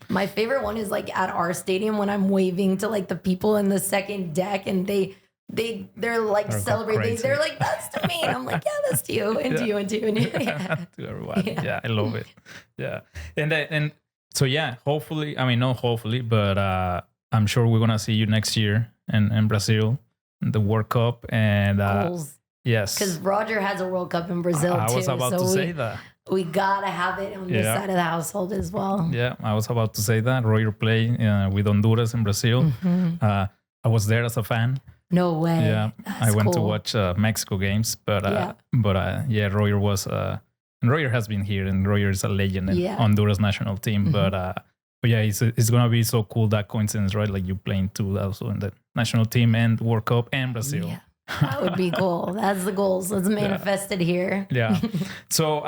My favorite one is like at our stadium when I'm waving to like the people in the second deck, and they're like celebrating. They're like, that's to me. And I'm like, yeah, that's to you and to you and to you and you. Yeah. To everyone. Yeah, I love it. Yeah. And so, hopefully, I mean, not hopefully, but I'm sure we're going to see you next year in Brazil, in the World Cup. And yes. Because Roger has a World Cup in Brazil, too. I was about to say that. We got to have it on this side of the household as well. Yeah, I was about to say that. Roger played with Honduras in Brazil. Mm-hmm. I was there as a fan. No way. Yeah, I went to watch Mexico games, but Roger was... and Roger has been here, and Roger is a legend in Honduras national team. Mm-hmm. But it's going to be so cool, that coincidence, right? Like you playing too also in the national team and World Cup and Brazil. Yeah. That would be cool. That's the goals. Let's manifest it here. Yeah. So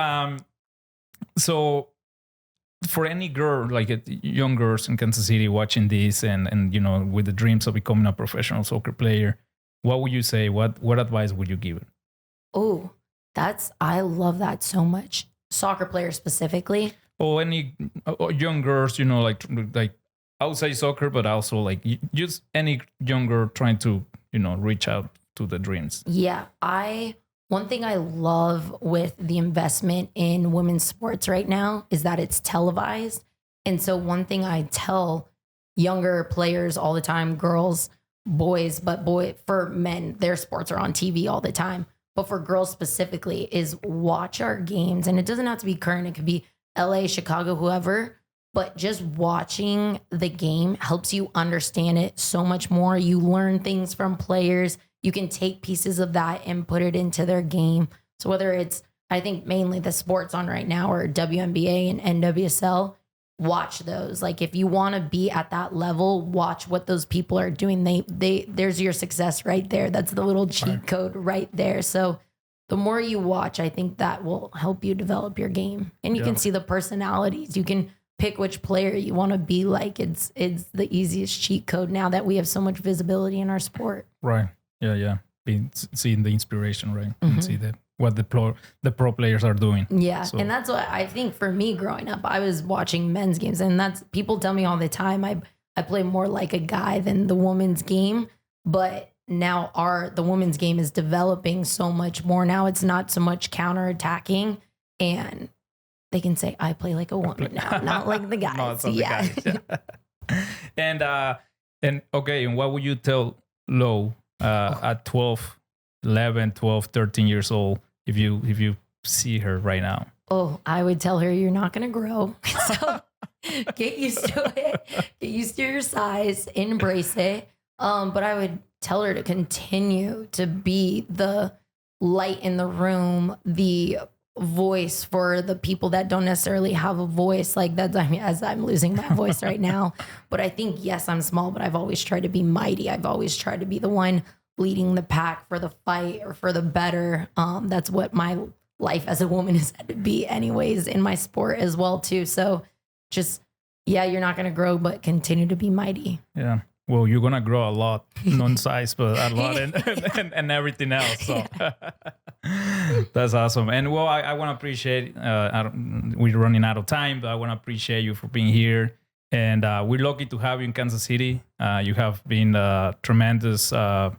for any girl, like young girls in Kansas City watching this and with the dreams of becoming a professional soccer player, what would you say? What advice would you give it? Oh, I love that so much. Soccer players specifically. Or any young girls, like outside soccer, but also like just any young girl trying to, reach out to the dreams. Yeah. One thing I love with the investment in women's sports right now is that it's televised. And so one thing I tell younger players all the time, girls, boys, but for men, their sports are on TV all the time. But for girls specifically, is watch our games. And it doesn't have to be current. It could be LA, Chicago, whoever. But just watching the game helps you understand it so much more. You learn things from players. You can take pieces of that and put it into their game. So whether it's, I think mainly the sports on right now or WNBA and NWSL, watch those. Like if you want to be at that level, watch what those people are doing. There's your success right there. That's the little cheat code right there. So the more you watch, I think that will help you develop your game. And you can see the personalities. You can pick which player you want to be like. It's the easiest cheat code now that we have so much visibility in our sport. Right. Yeah. Seeing the inspiration, right? Mm-hmm. And see what the pro players are doing. Yeah. So. And that's what I think for me growing up, I was watching men's games, and that's, people tell me all the time, I play more like a guy than the women's game, but now the women's game is developing so much more. Now it's not so much counterattacking, and they can say, I play like a woman now, not like the guys. No, it's not the guys. And okay. And what would you tell Lo at 11, 12, 13 years old, if you see her right now? Oh, I would tell her you're not going to grow. So get used to it. Get used to your size. Embrace it. But I would tell her to continue to be the light in the room, the voice for the people that don't necessarily have a voice. Like that's, I mean, as I'm losing my voice right now, but I think, yes, I'm small, but I've always tried to be mighty. I've always tried to be the one leading the pack for the fight or for the better. That's what my life as a woman has had to be anyways in my sport as well too. So just, yeah, you're not going to grow, but continue to be mighty. Yeah. Well, you're going to grow a lot, not in size, but a lot and everything else. So that's awesome. And well, I want to appreciate, we're running out of time, but I want to appreciate you for being here. And we're lucky to have you in Kansas City. You have been a tremendous, how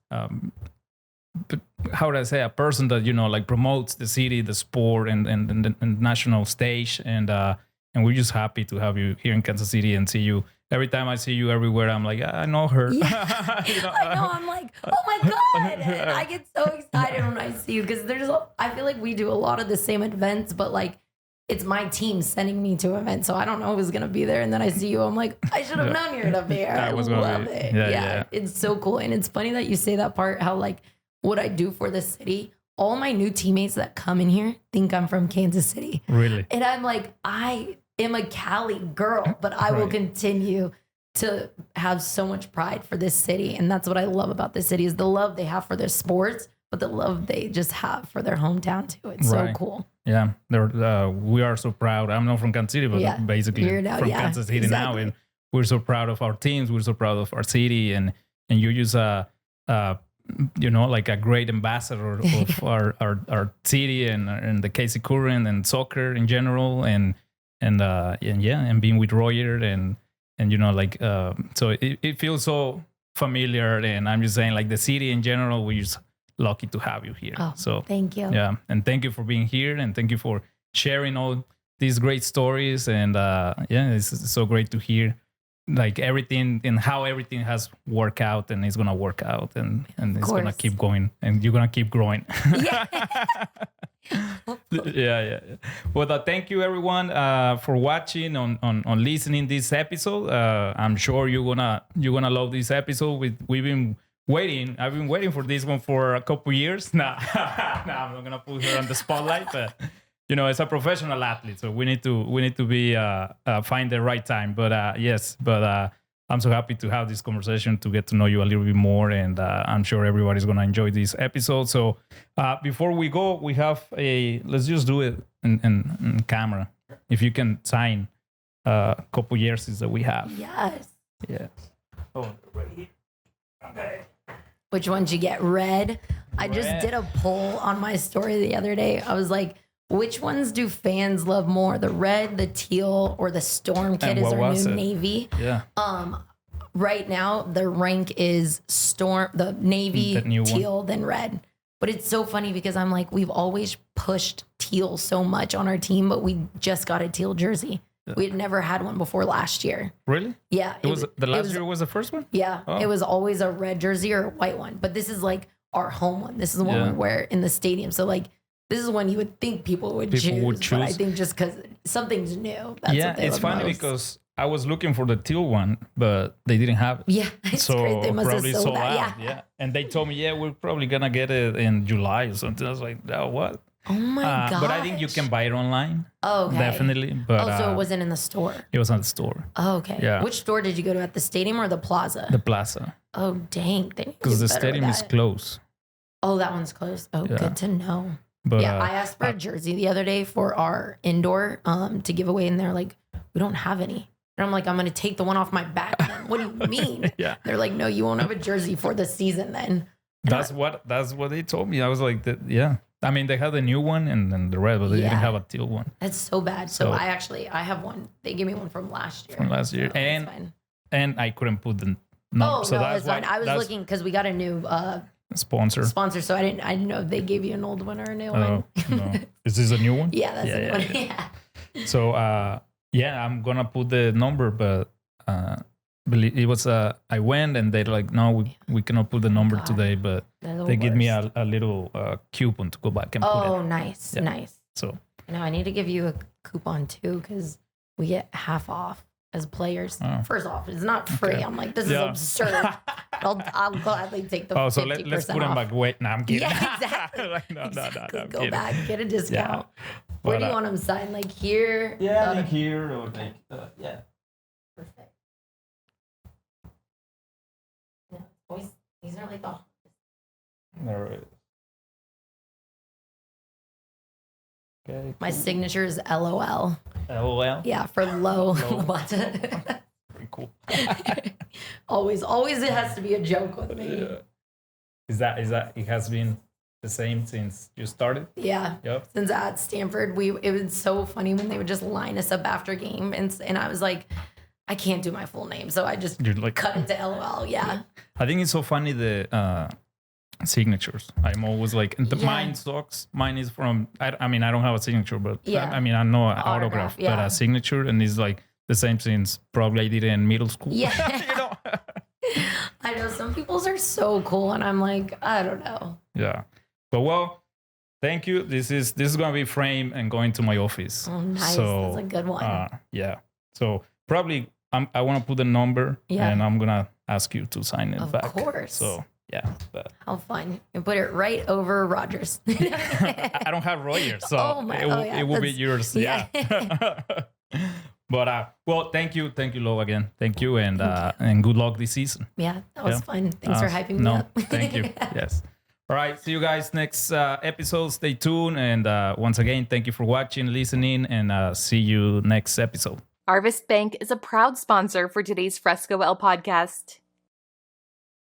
would I say, a person that, like promotes the city, the sport and the national stage. And we're just happy to have you here in Kansas City and see you. Every time I see you everywhere, I'm like, I know her. Yeah. I know. I'm like, oh my God. And I get so excited when I see you because I feel like we do a lot of the same events, but like it's my team sending me to events. So I don't know who's going to be there. And then I see you. I'm like, I should have known you're up here. I love it. Yeah. It's so cool. And it's funny that you say that part, how like what I do for the city. All my new teammates that come in here think I'm from Kansas City. Really? And I'm like, I am a Cali girl, but I will continue to have so much pride for this city. And that's what I love about this city is the love they have for their sports, but the love they just have for their hometown too. It's so cool. Yeah. We are so proud. I'm not from Kansas City, but basically from Kansas City now. And we're so proud of our teams. We're so proud of our city. And you use like a great ambassador of our city and the KC Current and soccer in general. And being with Roger and so it feels so familiar. And I'm just saying, like the city in general, we're just lucky to have you here. Oh, so thank you. Yeah, and thank you for being here, and thank you for sharing all these great stories. And it's so great to hear like everything and how everything has worked out and it's gonna work out and it's gonna keep going and you're gonna keep growing. Yeah. Well, thank you everyone for watching on listening this episode. I'm sure you're gonna love this episode. We've been waiting. I've been waiting for this one for a couple years. Nah, I'm not gonna put her on the spotlight, but it's a professional athlete, so we need to be find the right time. But I'm so happy to have this conversation to get to know you a little bit more, and I'm sure everybody's gonna enjoy this episode. So before we go, we have let's just do it in camera. If you can sign a couple jerseys that we have. Yes. Yeah. Oh, right here. Okay. Which ones you get? Red. I just did a poll on my story the other day. I was like, which ones do fans love more? The red, the teal, or the Storm kit is our new navy? Yeah. Right now the rank is Storm, the navy, teal, then red. But it's so funny because I'm like, we've always pushed teal so much on our team, but we just got a teal jersey. We had never had one before last year. Really? Yeah. Last year was the first one? Yeah. Oh. It was always a red jersey or a white one. But this is like our home one. This is the one we wear in the stadium. So like, this is one you would think people would choose. But I think just because something's new. That's what they it's love funny most. Because I was looking for the teal one, but they didn't have it. Yeah. It's so great. They must probably have sold out. that. Yeah. And they told me, we're probably going to get it in July or something. I was like, oh, what? Oh my God. But I think you can buy it online. Oh, okay. Definitely. But, so it wasn't in the store? It was on the store. Oh, okay. Yeah. Which store did you go to, at the stadium or the plaza? The plaza. Oh, dang. Because the stadium is closed. Oh, that one's closed. Oh, good to know. But, I asked for a jersey the other day for our indoor to give away, and they're like, we don't have any. And I'm like, I'm going to take the one off my back then. What do you mean? Yeah. They're like, no, you won't have a jersey for the season then. That's what they told me. I was like, yeah. I mean, they had the new one and then the red, but they didn't have a teal one. That's so bad. So I have one. They gave me one from last year. So and I couldn't put the number. Oh, so no, that's fine. I was looking because we got a new sponsor. So I didn't know if they gave you an old one or a new one. No. Is this a new one? Yeah, that's a new one. Yeah. So I'm gonna put the number, but it was I went and they're like, no, we cannot put the number today, but they give me a little coupon to go back and put it. Oh, nice. So no, I need to give you a coupon too because we get half off. as players. Oh. First off, it's not free. Okay. I'm like, this is absurd. I'll gladly take the 50% so let's put them off. back. Wait, no, I'm kidding. Yeah, exactly. Like, no, Exactly. I'm Go kidding. back, get a discount. Yeah. Where But, do you want them signed? Like here? Yeah, like here or like, yeah. Perfect. Yeah, boys, these are like the All right. Okay. my signature is LOL. LOL. Yeah, for low. Low. LaBonta. Pretty cool. always it has to be a joke with me. Yeah. Is that it has been the same since you started? Yeah. Yep. Since at Stanford, it was so funny when they would just line us up after game, and I was like, I can't do my full name, so I just You're like, cut it to LOL. Yeah. I think it's so funny the signatures. I'm always like, and mine sucks. Mine is from. I mean, I don't have a signature, but Yeah. I mean, I know an Autograph, autograph, but yeah. a signature, and it's like the same since probably I did it in middle school. Yeah. You know. I know some people's are so cool, and I'm like, I don't know. Yeah. But well, thank you. This is gonna be framed and going to my office. Oh, nice. So, That's a good one. yeah. So probably I want to put a number, Yeah. and I'm gonna ask you to sign it Of back. course. So yeah. But How fun. You put it right over Rogers. I don't have Royer, so Oh my- it will be that's- yours. yeah. Yeah. But well, thank you, Lo, again. Thank you, and good luck this season. Yeah, that was Yeah. fun. Thanks for hyping me No, up. thank you. Yes. All right. See you guys next episode. Stay tuned. And once again, thank you for watching, listening, and see you next episode. Harvest Bank is a proud sponsor for today's Fresco L podcast.